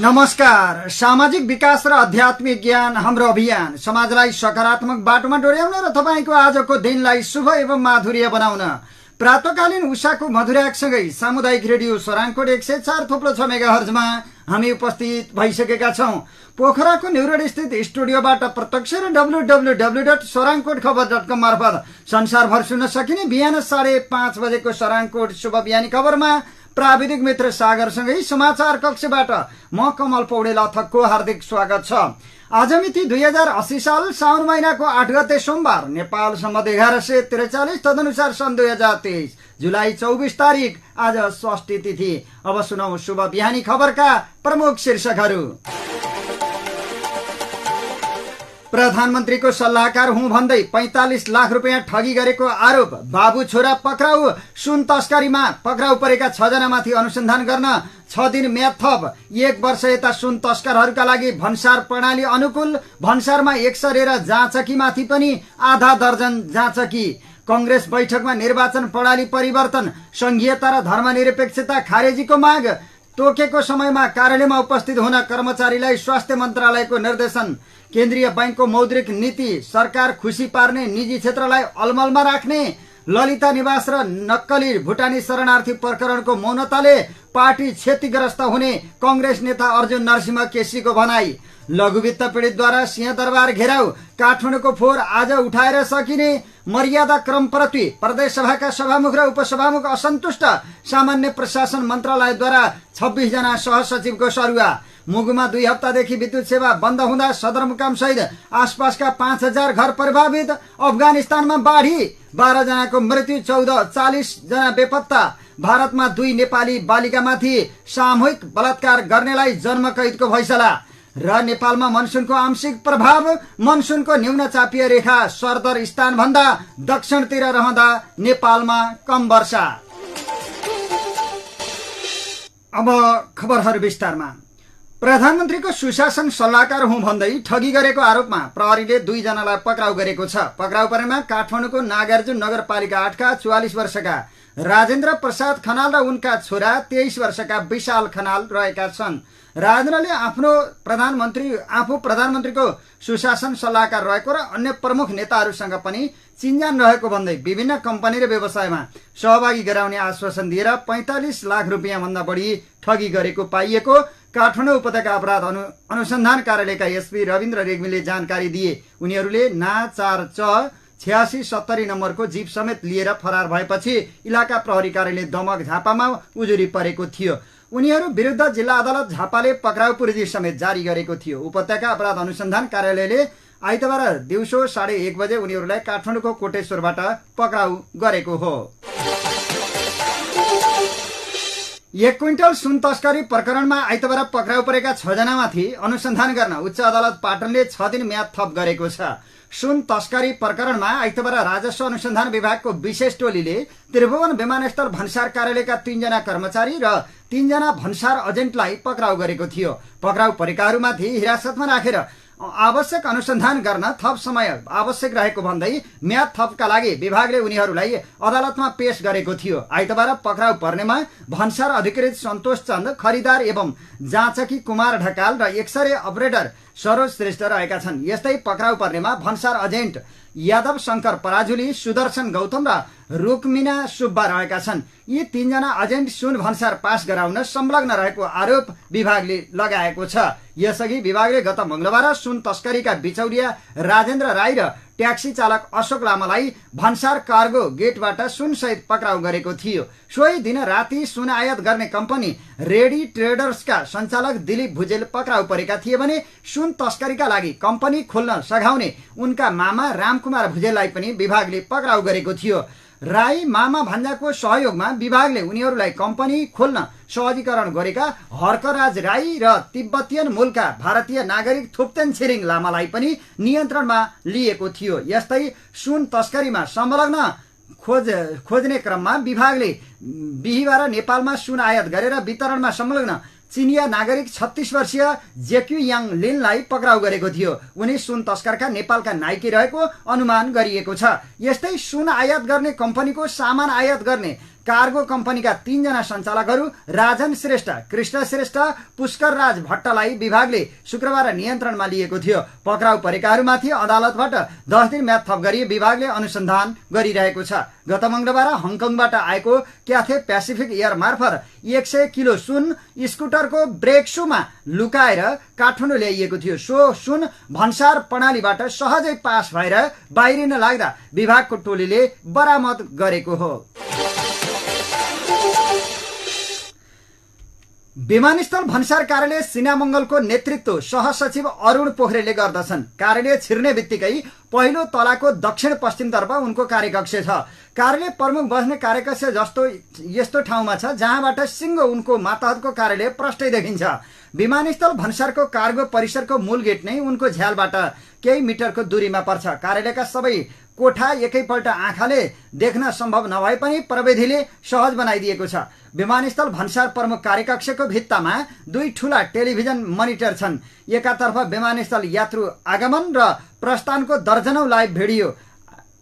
नमस्कार। सामाजिक विकास र आध्यात्मिक ज्ञान हाम्रो अभियान समाजलाई सकारात्मक बाटोमा डोर्याउन र तपाईको आजको दिनलाई शुभ एवं माधुर्य बनाउन प्रातकालीन उषाको मधुराकसँगै सामुदायिक रेडियो सोराङकोट 104.6 मेगाहर्जमा हामी उपस्थित भइसकेका छौं। पोखराको न्युरोड स्थित स्टुडियोबाट प्रत्यक्ष र www.sorangkotkhबर.com मार्फत संसारभर सुन्न सकिने बिहान 5:30 बजेको सोराङकोट शुभ बिहानी खबरमा प्राविधिक मित्र सागरसँगै समाचार कक्षबाट म कमल पौडेल अथकको हार्दिक स्वागत छ। आज मिति 2080 साल साउन महिनाको 8 गते सोमबार, नेपाल सम्मत 1143, तदनुसार सन् 2023 जुलाई 24 तारिक आज षष्ठी तिथि। अब सुनौ शुभ बिहानी खबरका प्रमुख शीर्षकहरू। प्रधानमन्त्रीको सल्लाहकार हुँ भन्दै 45 लाख रुपियाँ ठगी गरेको आरोप, बाबु छोरा पक्राउ। सुन तस्करीमा पक्राउ परेका 6 जनामाथि अनुसन्धान गर्न 6 दिन म्याद थप। 1 वर्ष यता सुन तस्करहरूका लागि भन्सार प्रणाली अनुकूल। भन्सारमा एक सरेर जाँचकीमाथि पनि आधा दर्जन जाँचकी। कंग्रेस बैठकमा निर्वाचन प्रणाली परिवर्तन, संघीयता र धर्मनिरपेक्षता खारेजीको माग। तोकेको समयमा कार्यालयमा उपस्थित हुन कर्मचारीलाई स्वास्थ्य मन्त्रालयको निर्देशन। केन्द्रीय बैंकको मौद्रिक नीति, सरकार खुसी पार्ने, निजी क्षेत्रलाई अलमलमा राख्ने। ललिता निवास र नक्कली भुटानी शरणार्थी प्रकरणको मौनताले पार्टी क्षतिग्रस्त हुने कंग्रेस नेता अर्जुन नरसिंह केसीको भनाई। लघुवित्त पीडितद्वारा सिंहदरबार घेराउ, काठमाडौँको फोहोर आज उठाएर सकिने। मर्यादा क्रमप्रति प्रदेश सभाका सभामुख र उपसभामुख असन्तुष्ट, सामान्य प्रशासन मन्त्रालयद्वारा 26 जना सहसचिवको सरुवा। मुगुमा 2 हप्तादेखि विद्युत सेवा बन्द हुँदा सदरमुकाम सहित आसपासका 5000 घर प्रभावित। अफगानिस्तानमा बाढी, 12 जनाको मृत्यु, 40 जना बेपत्ता। भारतमा 2 नेपाली बालिकामाथि सामूहिक बलात्कार गर्नेलाई जन्म कैदको फैसला। र नेपालमा मनसुनको आंशिक प्रभाव, मनसुनको न्यून चापीय रेखा सरदर स्थान भन्दा दक्षिणतिर रहँदा नेपालमा कम वर्षा। अब खबरहरू विस्तारमा। प्रधानमन्त्रीको सुशासन सल्लाहकार हुँ भन्दै ठगी गरेको आरोपमा प्रहरीले 2 जनालाई पक्राउ गरेको छ। पक्राउ परेमा काठमाडौँको नागार्जुन नगरपालिका 8 का 44 वर्षका राजेन्द्र प्रसाद खनाल र उनका छोरा 23 वर्षका विशाल खनाल रहेका छन्। राजेन्द्रले आफू प्रधानमन्त्रीको सुशासन सल्लाहकार रहेको र अन्य प्रमुख नेताहरूसँग पनि चिन्जान रहेको भन्दै विभिन्न कम्पनी र व्यवसायमा सहभागी गराउने आश्वासन दिएर 45 लाख रुपियाँ भन्दा बढी ठगी गरेको पाइएको काठमाडौँ उपत्यका अपराध अनुसन्धान कार्यालयका एसपी रविन्द्र रेग्मीले जानकारी दिए। उनीहरूले ना 4 च 8670 नम्बरको जीप समेत लिएर फरार भएपछि इलाका प्रहरी कार्यालय दमक झापामा उजुरी परेको थियो। उनीहरू विरुद्ध जिल्ला अदालत झापाले पक्राउ पूर्जी समेत जारी गरेको थियो। उपत्यका अपराध अनुसन्धान कार्यालयले आइतबार दिउँसो 1:30 बजे उनीहरूलाई काठमाडौँको कोटेश्वरबाट पक्राउ गरेको हो। 1 क्विन्टल सुन तस्करी प्रकरणमा आइतबार पक्राउ परेका 6 जनामाथि अनुसन्धान गर्न उच्च अदालत पाटनले 6 दिन म्याद थप गरेको छ। सुन तस्करी प्रकरणमा आइतबार राजस्व अनुसन्धान विभागको विशेष टोलीले त्रिभुवन विमानस्थल भन्सार कार्यालयका 3 जना कर्मचारी र 3 जना भन्सार एजेन्टलाई पक्राउ गरेको थियो। पक्राउ परेकाहरूमाथि हिरासतमा राखेर आवश्यक अनुसन्धान गर्न थप समय आवश्यक रहेको भन्दै म्याद थपका लागि विभागले उनीहरूलाई अदालतमा पेश गरेको थियो। आइतबार पक्राउ पर्नेमा भन्सार अधिकृत सन्तोष चन्द, खरिदार एवं जाँचकी कुमार ढकाल र एक्सरे अपरेटर सरोज श्रेष्ठ रहेका छन्। यस्तै पक्राउ पर्नेमा भन्सार एजेन्ट यादव शंकर पराजुली, सुदर्शन गौतम र रुक्मिना सुब्बा रहेका छन्। यी 3 जना एजेन्ट सुन भन्सार पास गराउन संलग्न रहेको आरोप विभागले लगाएको छ। यसअघि विभागले गत मंगलबार सुन तस्करीका बिचौलिया राजेन्द्र राई र ट्याक्सी चालक अशोक लामालाई भन्सार कार्गो गेटबाट सुन सहित पक्राउ गरेको थियो। सोही दिन राति सुन आयात गर्ने कम्पनी रेडी ट्रेडर्सका सञ्चालक दिलीप भुजेल पक्राउ परेका थिए भने सुन तस्करीका लागि कम्पनी खोल्न सघाउने उनका मामा रामकुमार भुजेललाई पनि विभागले पक्राउ गरेको थियो। राई मामा भान्जाको सहयोगमा विभागले उनीहरूलाई कम्पनी खोल्न सहजीकरण गरेका हर्कराज राई र तिब्बतियन मूलका भारतीय नागरिक थुप्तेन छिरिङ लामालाई पनि नियन्त्रणमा लिएको थियो। यस्तै सुन तस्करीमा संलग्न खोज्ने क्रममा विभागले बिहिबार नेपालमा सुन आयात गरेर वितरणमा संलग्न चीनिया नागरिक 36 वर्षीय जेक्यू याङ लिनलाई पक्राउ गरेको थियो। उनी सुन तस्करका नेपालका नाइकी रहेको अनुमान गरिएको छ। यस्तै सुन आयात गर्ने कम्पनीको सामान आयात गर्ने कार्गो कम्पनीका 3 जना सञ्चालकहरू राजन श्रेष्ठ, कृष्ण श्रेष्ठ, पुष्कर राज भट्टलाई विभागले शुक्रबार नियन्त्रणमा लिएको थियो। पक्राउ परेकाहरूमाथि अदालतबाट 10 दिन म्याद थप गरी विभागले अनुसन्धान गरिरहेको छ। गत मंगलबार हङकङबाट आएको क्याथे पेसिफिक एयर मार्फत 100 किलो सुन स्कुटरको ब्रेक सूमा लुकाएर काठमाडौँ ल्याइएको थियो। सो सुन भन्सार प्रणालीबाट सहजै पास भएर बाहिरिन लाग्दा विभागको टोलीले बरामद गरेको हो। विमानस्थल भन्सार कार्यालय सिनामंगलको नेतृत्व सहसचिव अरुण पोखरेलले गर्दछन्। कार्यालय छिर्ने बित्तिकै पहिलो तलाको दक्षिण पश्चिमतर्फ उनको कार्यकक्ष छ। कार्यालय प्रमुख बस्ने कार्यकक्ष जस्तो यस्तो ठाउँमा छ जहाँबाट सिंह उनको मातहतको कार्यालय प्रष्टै देखिन्छ। विमानस्थल भन्सारको कार्गो परिसरको मूल गेट नै उनको झ्यालबाट केही मिटरको दूरीमा पर्छ। कार्यालयका सबै कोठा एकैपल्ट आँखाले देख्न सम्भव नभए पनि प्रविधिले सहज बनाइदिएको छ। विमानस्थल भन्सार प्रमुख कार्यकक्षको भित्तामा 2 ठूला टेलिभिजन मोनिटर छन्। एकातर्फ विमानस्थल यात्रु आगमन र प्रस्थानको दर्जनौं लाइभ भिडियो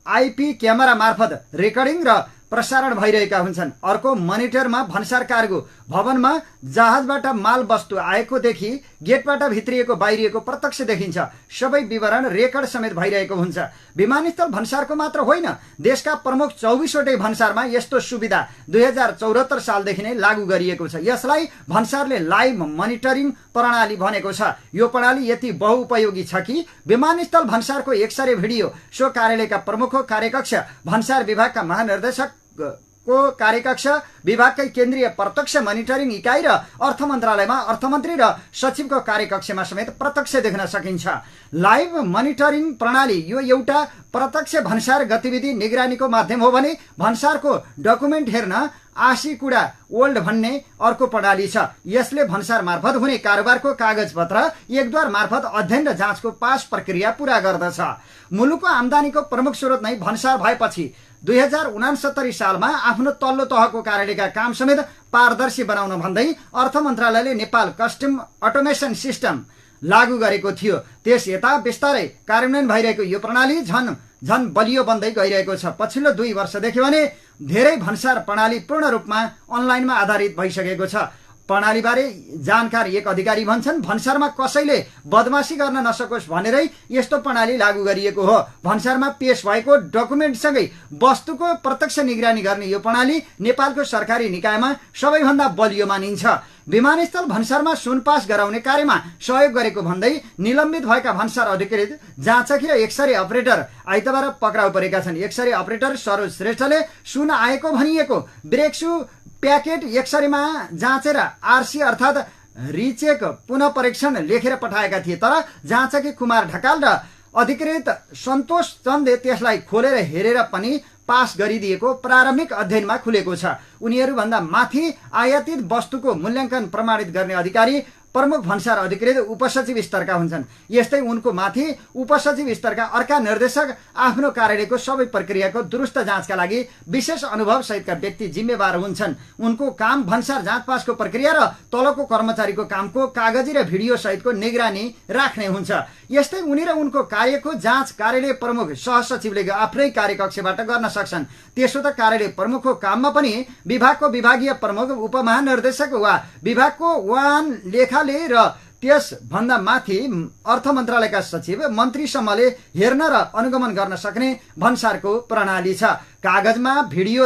आईपी क्यामेरा मार्फत रेकर्डिङ र प्रसारण भइरहेका हुन्छन्। अर्को मोनिटरमा भन्सार कार्गो भवनमा जहाजबाट माल वस्तु आएकोदेखि गेटबाट भित्रिएको बाहिरिएको प्रत्यक्ष देखिन्छ। सबै विवरण रेकर्ड समेत भइरहेको हुन्छ। विमानस्थल भन्सारको मात्र होइन, देशका प्रमुख 24 वटै भन्सारमा यस्तो सुविधा 2074 सालदेखि नै लागू गरिएको छ। यसलाई भन्सारले लाइभ मोनिटरिङ प्रणाली भनेको छ। यो प्रणाली यति बहुउपयोगी छ कि विमानस्थल भन्सारको एक्सरे भिडियो सो कार्यालयका प्रमुखको कार्यकक्ष, भन्सार विभागका महानिर्देशक को कार्यकक्ष, विभागकै केन्द्रीय प्रत्यक्ष मोनिटरिङ इकाइ र अर्थ मन्त्रालयमा अर्थमन्त्री र सचिवको कार्यकक्षमा समेत प्रत्यक्ष देख्न सकिन्छ। लाइभ मोनिटरिङ प्रणाली यो एउटा प्रत्यक्ष भन्सार गतिविधि निगरानीको माध्यम हो भने भन्सारको डकुमेन्ट हेर्न आशीकुडा ओल्ड भन्ने अर्को प्रणाली छ। यसले भन्सार मार्फत हुने कारोबारको कागजपत्र एकद्वार मार्फत अध्ययन र जाँचको पास प्रक्रिया पूरा गर्दछ। मुलुकको आम्दानीको प्रमुख स्रोत नै भन्सार भएपछि 2069 सालमा आफ्नो तल्लो तहको कार्यालयका काम समेत पारदर्शी बनाउन भन्दै अर्थ मन्त्रालयले नेपाल कस्टम अटोमेसन सिस्टम लागू गरेको थियो। त्यस यता बिस्तारै कार्यान्वयन भइरहेको यो प्रणाली झन बलियो बन्दै गइरहेको छ। पछिल्लो 2 वर्षदेखि भने धेरै भन्सार प्रणाली पूर्ण रूपमा अनलाइनमा आधारित भइसकेको छ। प्रणालीबारे जानकार एक अधिकारी भन्छन्, भन्सारमा कसैले बदमाशी गर्न नसकोस् भनेरै यस्तो प्रणाली लागू गरिएको हो। भन्सारमा पेश भएको डकुमेन्टसँगै वस्तुको प्रत्यक्ष निगरानी गर्ने यो प्रणाली नेपालको सरकारी निकायमा सबैभन्दा बलियो मानिन्छ। विमानस्थल भन्सारमा सुन पास गराउने कार्यमा सहयोग गरेको भन्दै निलम्बित भएका भन्सार अधिकृत, जाँचकी र एक्सरे अपरेटर आइतबार पक्राउ परेका छन्। एक्सरे अपरेटर सरोज श्रेष्ठले सुन आएको भनिएको ब्रेक्सु प्याकेट एक्सरेमा जाँचेर आरसी अर्थात रिचेक पुनः परीक्षण लेखेर पठाएका थिए। तर जाँचकी कुमार ढकाल र अधिकृत सन्तोष चन्दले त्यसलाई खोलेर हेरेर पनि पास गरिदिएको प्रारम्भिक अध्ययनमा खुलेको छ। उनीहरूभन्दा माथि आयातित वस्तुको मूल्याङ्कन प्रमाणित गर्ने अधिकारी प्रमुख भन्सार अधिकृत उपसचिव स्तरका हुन्छन्। यस्तै उनको माथि उपसचिव स्तरका अर्का निर्देशक आफ्नो कार्यालयको सबै प्रक्रियाको दुरुस्त जाँचका लागि विशेष अनुभव सहितका व्यक्ति जिम्मेवार हुन्छन्। उनको काम भन्सार जाँच पासको प्रक्रिया र तलको कर्मचारीको कामको कागजी र भिडियो सहितको निगरानी राख्ने हुन्छ। यस्तै उनी र उनको कार्यको जाँच कार्यालय प्रमुख सहसचिवले आफ्नै कार्यकक्षबाट गर्न सक्छन्। त्यसो त कार्यालय प्रमुखको काममा पनि विभागको विभागीय प्रमुख, उपमहानिर्देशक वा विभागको वाहन लेखाले र त्यस भन्दा माथि अर्थ मन्त्रालयका सचिव, मन्त्रीसम्मले हेर्न र अनुगमन गर्न सक्ने भन्सारको प्रणाली छ। कागजमा, भिडियो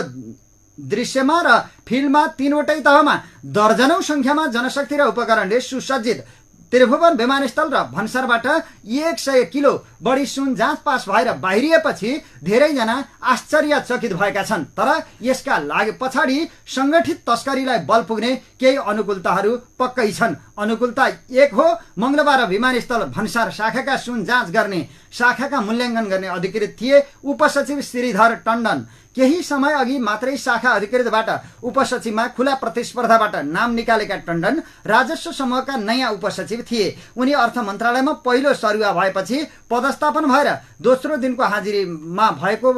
दृश्यमा र फिल्ममा 3 वटै तहमा दर्जनौं संख्यामा जनशक्ति र उपकरणले सुसज्जित त्रिभुवन विमानस्थल र भन्सारबाट 100 किलो बढी सुन जाँच पास भएर बाहिरिएपछि धेरैजना आश्चर्यचकित भएका छन्। तर यसका लागि पछाडि संगठित तस्करीलाई बल पुग्ने केही अनुकूलताहरू पक्कै छन्। अनुकूलता 1 हो, मंगलबार विमानस्थल भन्सार शाखाका सुन जाँच गर्ने, शाखाका मूल्याङ्कन गर्ने अधिकृत थिए उपसचिव श्रीधर टण्डन। केही समय अघि मात्रै शाखा अधिकृतबाट उपसचिवमा खुला प्रतिस्पर्धाबाट नाम निकालेका टण्डन राजस्व समूहका नयाँ उपसचिव थिए। उनी अर्थ मन्त्रालयमा पहिलो सरुवा भएपछि पदस्थापन भएर दोस्रो दिनको हाजिरीमा भएको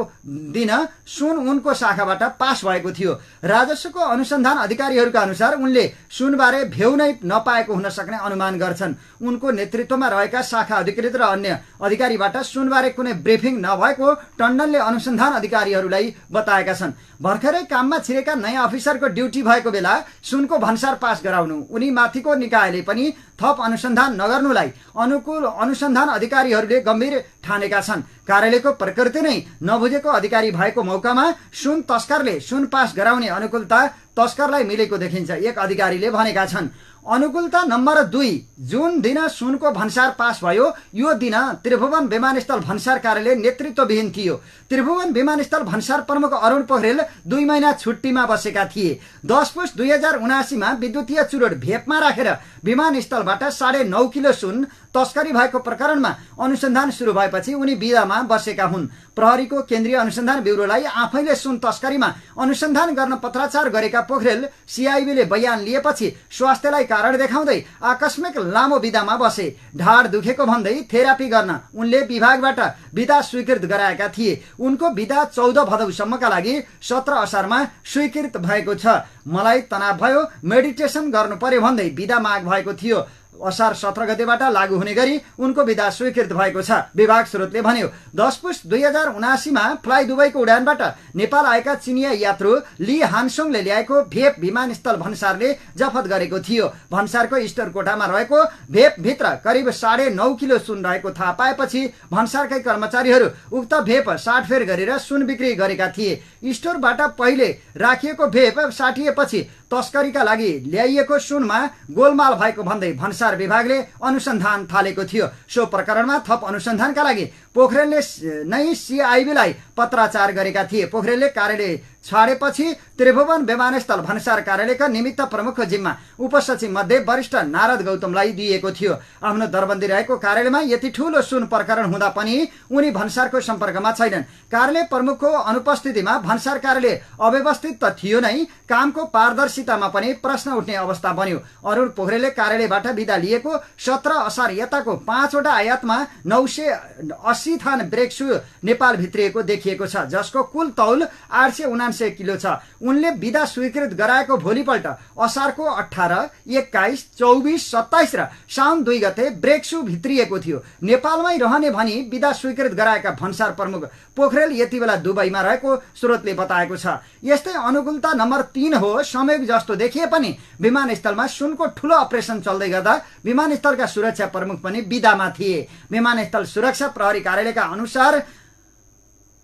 दिन सुन उनको शाखाबाट पास भएको थियो। राजस्वको अनुसन्धान अधिकारीहरूका अनुसार उनले सुनबारे भ्यौ नै नपाएको हुन सक्ने अनुमान गर्छन्। उनको नेतृत्वमा रहेका शाखा अधिकृत र अन्य अधिकारीबाट सुनबारे कुनै ब्रिफिङ नभएको टण्डनले अनुसन्धान अधिकारीहरूलाई बताएका छन्। भर्खरै काममा छिरेका नयाँ अफिसरको ड्युटी भएको बेला सुनको भन्सार पास गराउनु, उनी माथिको निकायले पनि थप अनुसन्धान नगर्नुलाई अनुकूल अनुसन्धान अधिकारीहरूले गम्भीर ठानेका छन्। कार्यालयको प्रकृति नै नबुझेको अधिकारी भएको मौकामा सुन तस्करले सुन पास गराउने अनुकूलता तस्करलाई मिलेको देखिन्छ, एक अधिकारीले भनेका छन्। अनुकूलता नम्बर 2, जुन दिन सुनको भन्सार पास भयो यो दिन त्रिभुवन विमानस्थल भन्सार कार्यालय नेतृत्वविहीन थियो। त्रिभुवन विमानस्थल भन्सार प्रमुख अरुण पोखरेल 2 महिना छुट्टीमा बसेका थिए। 10 पुस 2079 मा विद्युतीय चुरोट भेपमा राखेर विमानस्थलबाट 9.5 किलो सुन तस्करी भएको प्रकरणमा अनुसन्धान सुरु भएपछि उनी बिदामा बसेका हुन्। प्रहरीको केन्द्रीय अनुसन्धान ब्युरोलाई आफैले सुन तस्करीमा अनुसन्धान गर्न पत्राचार गरेका पोखरेल सिआइबीले बयान लिएपछि स्वास्थ्यलाई कारण देखाउँदै आकस्मिक लामो बिदामा बसे। ढाड दुखेको भन्दै थेरापी गर्न उनले विभागबाट बिदा स्वीकृत गराएका थिए। उनको बिदा 14 भदौसम्मका लागि 17 असारमा स्वीकृत भएको छ। मलाई तनाव भयो, मेडिटेसन गर्नु पर्यो भन्दै बिदा माग भएको थियो। असार 17 गतेबाट लागू हुने गरी उनको बिदा स्वीकृत भएको छ। विभाग स्रोतले भन्यो 10 पुस 2079 मा फ्लाइ दुबईको उडानबाट नेपाल आएका चिनिया यात्रु ली हानसोङले ल्याएको भेप विमानस्थल भन्सारले जफत गरेको थियो। भन्सारको स्टोर कोठामा रहेको भेप भित्र करिब 9.5 किलो सुन रहेको थाहा पाएपछि भन्सारकै कर्मचारीहरू उक्त भेप साटफेर गरेर सुन बिक्री गरेका थिए। स्टोरबाट पहिले राखिएको भेप साटिएपछि तस्करीका लागि ल्याइएको सुनमा गोलमाल भएको भन्दै भन्सार विभागले अनुसन्धान थालेको थियो। सो प्रकरणमा थप अनुसन्धानका लागि पोखरेलले नै सिआइबीलाई पत्राचार गरेका थिए। पोखरेलले कार्यालय छाडेपछि त्रिभुवन विमानस्थल भन्सार कार्यालयका निमित्त प्रमुखको जिम्मा उपसचिव मध्ये वरिष्ठ नारद गौतमलाई दिएको थियो। आफ्नो दरबन्दी रहेको कार्यालयमा यति ठूलो सुन प्रकरण हुँदा पनि उनी भन्सारको सम्पर्कमा छैनन्। कार्यालय प्रमुखको अनुपस्थितिमा भन्सार कार्यालय अव्यवस्थित त थियो नै, कामको पारदर्शितामा पनि प्रश्न उठ्ने अवस्था बन्यो। अरुण पोखरेलले कार्यालयबाट बिदा लिएको 17 असार यताको 5 वटा आयातमा 980 थान ब्रेक सु नेपाल भित्रिएको देखिएको छ, जसको कुल तौल 879 किलो छ। उनले बिदा स्वीकृत गराएको भोलिपल्ट असारको 18, 21, 24, 27 र साउन 2 गते ब्रेक सु भित्रिएको थियो। नेपालमै रहने भनी बिदा स्वीकृत गराएका भन्सार प्रमुख पोखरेल यति बेला दुबईमा रहेको स्रोतले बताएको छ। यस्तै अनुकूलता नम्बर 3 हो। संयोग जस्तो देखिए पनि विमानस्थलमा सुनको ठूलो अपरेसन चल्दै गर्दा विमानस्थलका सुरक्षा प्रमुख पनि बिदामा थिए। विमानस्थल सुरक्षा प्रहरी कार्यालयका अनुसार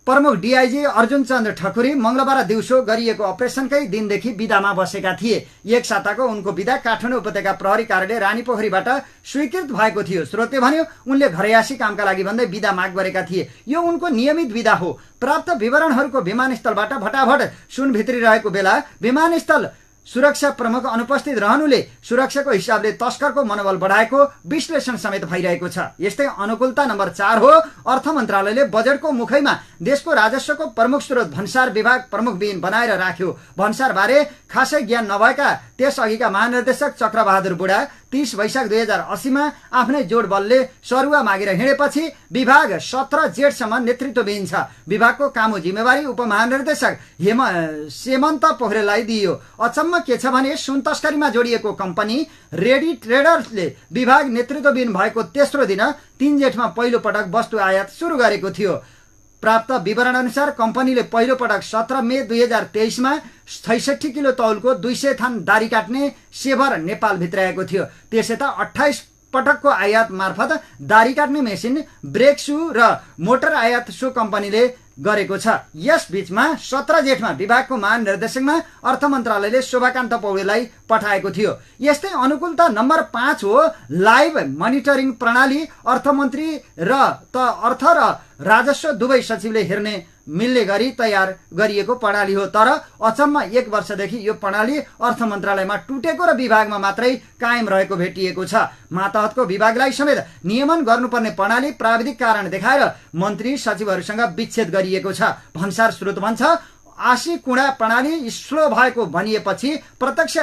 प्रमुख डीआईजी अर्जुन चन्द्र ठकुरी मंगलबार दिउँसो गरिएको अपरेसनकै दिनदेखि बिदामा बसेका थिए। एक साताको उनको बिदा काठमाडौँ उपत्यका प्रहरी कार्यालय रानीपोखरीबाट स्वीकृत भएको थियो। स्रोतले भन्यो उनले घरयासी कामका लागि भन्दै बिदा माग गरेका थिए। यो उनको नियमित बिदा हो। प्राप्त विवरणहरूको विमानस्थलबाट भटाभट सुन भित्री रहेको बेला विमानस्थल सुरक्षा प्रमुख अनुपस्थित रहनुले सुरक्षाको हिसाबले तस्करको मनोबल बढाएको विश्लेषण समेत भइरहेको छ। यस्तै अनुकूलता नम्बर 4 हो। अर्थ मन्त्रालयले बजेटको मुखैमा देशको राजस्वको प्रमुख स्रोत भन्सार विभाग प्रमुख विहीन बनाएर राख्यो। भन्सार बारे खासै ज्ञान नभएका त्यस अघिका महानिर्देशक चक्रबहादुर बुढा 30 वैशाख 2080 मा आफ्नै जोड बलले सरुवा मागेर हिँडेपछि विभाग 17 जेठसम्म नेतृत्वविहीन छ। विभागको कामो जिम्मेवारी उपमहानिर्देशक सेमन्त पोखरेललाई दिइयो। अचम्म के छ भने सुन तस्करीमा जोडिएको कम्पनी रेडी ट्रेडर्सले विभाग नेतृत्वविहीन भएको तेस्रो दिन 3 जेठमा पहिलो पटक वस्तु आयात सुरु गरेको थियो। प्राप्त विवरण अनुसार कम्पनीले पहिलो पटक 17 मे 2023 मा 66 किलो तौलको 200 थान दारी काट्ने सेभर नेपाल भित्राएको थियो। त्यसै त 28 पटकको आयात मार्फत दारी काट्ने मेसिन, ब्रेक सु र मोटर आयात सो कम्पनीले गरेको छ। यस बीचमा 17 जेठमा विभागको महानिर्देशकमा अर्थ मन्त्रालयले शोभाकान्त पौडेललाई पठाएको थियो। यस्तै अनुकूलता नम्बर 5 हो। लाइभ मनिटरिङ प्रणाली अर्थमन्त्री र अर्थ र राजस्व दुवै सचिवले हेर्ने मिल्ने गरी तयार गरिएको प्रणाली हो। तर अचम्म 1 वर्षदेखि यो प्रणाली अर्थ मन्त्रालयमा टुटेको र विभागमा मात्रै कायम रहेको भेटिएको छ। मातहतको विभागलाई समेत नियमन गर्नुपर्ने प्रणाली प्राविधिक कारण देखाएर मन्त्री सचिवहरूसँग विच्छेद गरिएको छ। भन्सार स्रोत भन्छ आशी कुँडा प्रणाली स्लो भएको भनिएपछि प्रत्यक्ष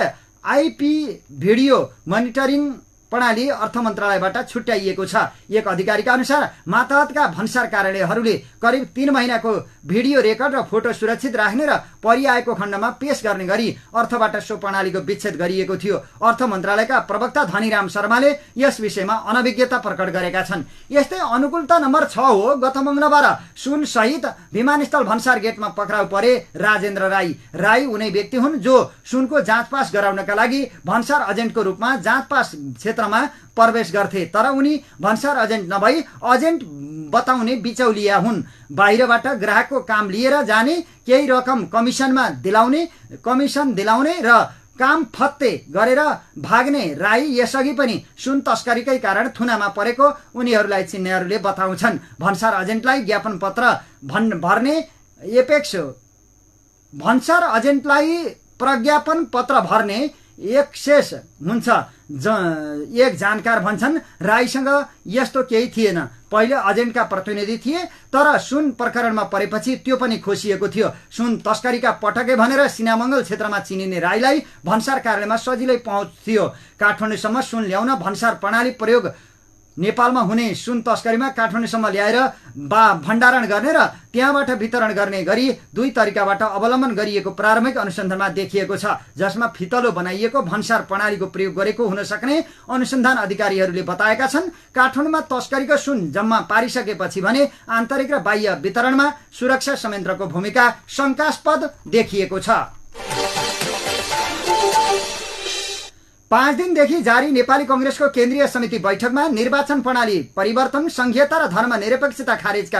आइपी भिडियो मोनिटरिङ प्रणाली अर्थ मन्त्रालयबाट छुट्याइएको छ। एक अधिकारीका अनुसार मातहतका भन्सार कार्यालयहरूले करिब 3 महिनाको भिडियो रेकर्ड र फोटो सुरक्षित राख्ने र परिआएको खण्डमा पेश गर्ने गरी अर्थबाट सो प्रणालीको विच्छेद गरिएको थियो। अर्थ मन्त्रालयका प्रवक्ता धनीराम शर्माले यस विषयमा अनभिज्ञता प्रकट गरेका छन्। यस्तै अनुकूलता नम्बर 6 हो। गत मङ्गलबार सुन सहित विमानस्थल भन्सार गेटमा पक्राउ परे राजेन्द्र राई उनै व्यक्ति हुन् जो सुनको जाँच पास गराउनका लागि भन्सार एजेन्टको रूपमा जाँच पास क्षेत्रमा प्रवेश गर्थे, तर उनी भन्सार एजेन्ट नभई एजेन्ट बताउने बिचौलिया हुन्। बाहिरबाट ग्राहकको काम लिएर जाने, केही रकम कमिसन दिलाउने र काम फत्ते गरेर भाग्ने राई यसअघि पनि सुन तस्करीकै कारण थुनामा परेको उनीहरूलाई चिन्नेहरूले बताउँछन्। भन्सार एजेन्टलाई ज्ञापन पत्र भर्ने एपेक्स भन्सार एजेन्टलाई प्रज्ञापन पत्र भर्ने एक्सेस हुन्छ। एक जानकार भन्छन् राईसँग यस्तो केही थिएन। पहिले एजेन्टका प्रतिनिधि थिए, तर सुन प्रकरणमा परेपछि त्यो पनि खोसिएको थियो। सुन तस्करीका पटके भनेर सिनामङ्गल क्षेत्रमा चिनिने राईलाई भन्सार कार्यालयमा सजिलै पहुँच थियो। काठमाडौँसम्म सुन ल्याउन भन्सार प्रणाली प्रयोग नेपालमा हुने सुन तस्करीमा काठमाडौँसम्म ल्याएर भण्डारण गर्ने र त्यहाँबाट वितरण गर्ने गरी 2 तरिकाबाट अवलम्बन गरिएको प्रारम्भिक अनुसन्धानमा देखिएको छ, जसमा फितलो बनाइएको भन्सार प्रणालीको प्रयोग गरेको हुन सक्ने अनुसन्धान अधिकारीहरूले बताएका छन्। काठमाडौँमा तस्करीको सुन जम्मा पारिसकेपछि भने आन्तरिक र बाह्य वितरणमा सुरक्षा संयन्त्रको भूमिका शङ्कास्पद देखिएको छ। 5 दिनदेखि जारी नेपाली कांग्रेसको केन्द्रीय समिति बैठकमा निर्वाचन प्रणाली परिवर्तन, संघीयता र धर्मनिरपेक्षता खारेजका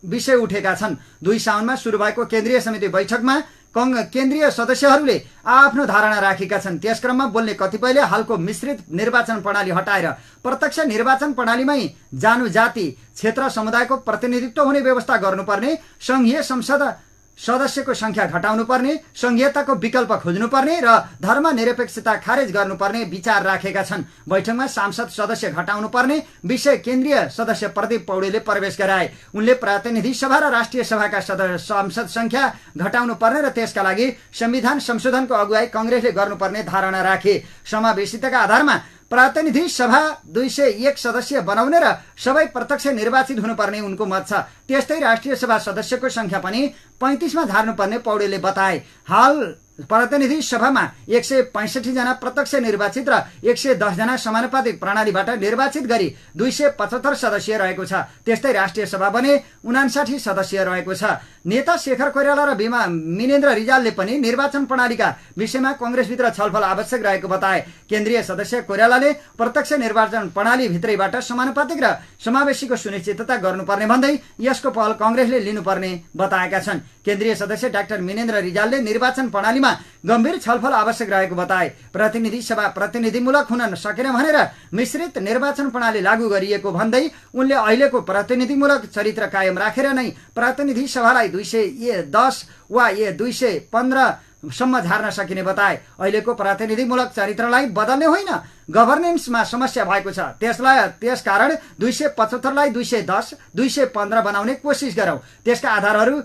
विषय उठेका छन्। 2 साउनमा सुरु भएको केन्द्रीय समिति बैठकमा केन्द्रीय सदस्यहरूले आफ्नो धारणा राखेका छन्। त्यसक्रममा बोल्ने कतिपयले हालको मिश्रित निर्वाचन प्रणाली हटाएर प्रत्यक्ष निर्वाचन प्रणालीमै जानु, जाति, क्षेत्र, समुदायको प्रतिनिधित्व हुने व्यवस्था गर्नुपर्ने, संघीय संसद सदस्यको संख्या घटाउनुपर्ने, संघीयताको विकल्प खोज्नुपर्ने र धर्मनिरपेक्षता खारेज गर्नुपर्ने विचार राखेका छन्। बैठकमा सांसद सदस्य घटाउनुपर्ने विषय केन्द्रीय सदस्य प्रदीप पौडेलले प्रवेश गराए। उनले प्रतिनिधि सभा र राष्ट्रिय सभाका सांसद संख्या घटाउनुपर्ने र त्यसका लागि संविधान संशोधनको अगुवाई कांग्रेसले गर्नुपर्ने धारणा राखे। समावेशिताका आधारमा प्रतिनिधि सभा 201 सदस्य बनाउने र सबै प्रत्यक्ष निर्वाचित हुनुपर्ने उनको मत छ। त्यस्तै राष्ट्रिय सभा सदस्यको संख्या पनि 35 मा झार्नुपर्ने पौडेलले बताए। हाल प्रतिनिधि सभामा 165 जना प्रत्यक्ष निर्वाचित र 110 जना समानुपातिक प्रणालीबाट निर्वाचित गरी 275 सदस्य रहेको छ। त्यस्तै राष्ट्रिय सभा भने 59 सदस्य रहेको छ। नेता शेखर कोइराला र मिनेन्द्र रिजालले पनि निर्वाचन प्रणालीका विषयमा कांग्रेसभित्र छलफल आवश्यक रहेको बताए। केन्द्रीय सदस्य कोइरालाले प्रत्यक्ष निर्वाचन प्रणाली भित्रैबाट समानुपातिक र समावेशीको सुनिश्चितता गर्नुपर्ने भन्दै यसको पहल कांग्रेसले लिनुपर्ने बताएका छन्। केन्द्रीय सदस्य डाक्टर मिनेन्द्र रिजालले निर्वाचन प्रणालीमा गम्भीर छलफल आवश्यक रहेको बताए। प्रतिनिधि सभा प्रतिनिधिमूलक हुन सकेन भनेर मिश्रित निर्वाचन प्रणाली लागू गरिएको भन्दै उनले अहिलेको प्रतिनिधिमूलक चरित्र कायम राखेर नै प्रतिनिधि सभालाई 210 वा 215 सम्म झार्न सकिने बताए। अहिलेको प्रतिनिधिमूलक चरित्रलाई बदल्ने होइन, गभर्नेन्समा समस्या भएको छ। त्यसकारण 275 लाई 210, 215 बनाउने कोसिस गरौं। त्यसका आधारहरू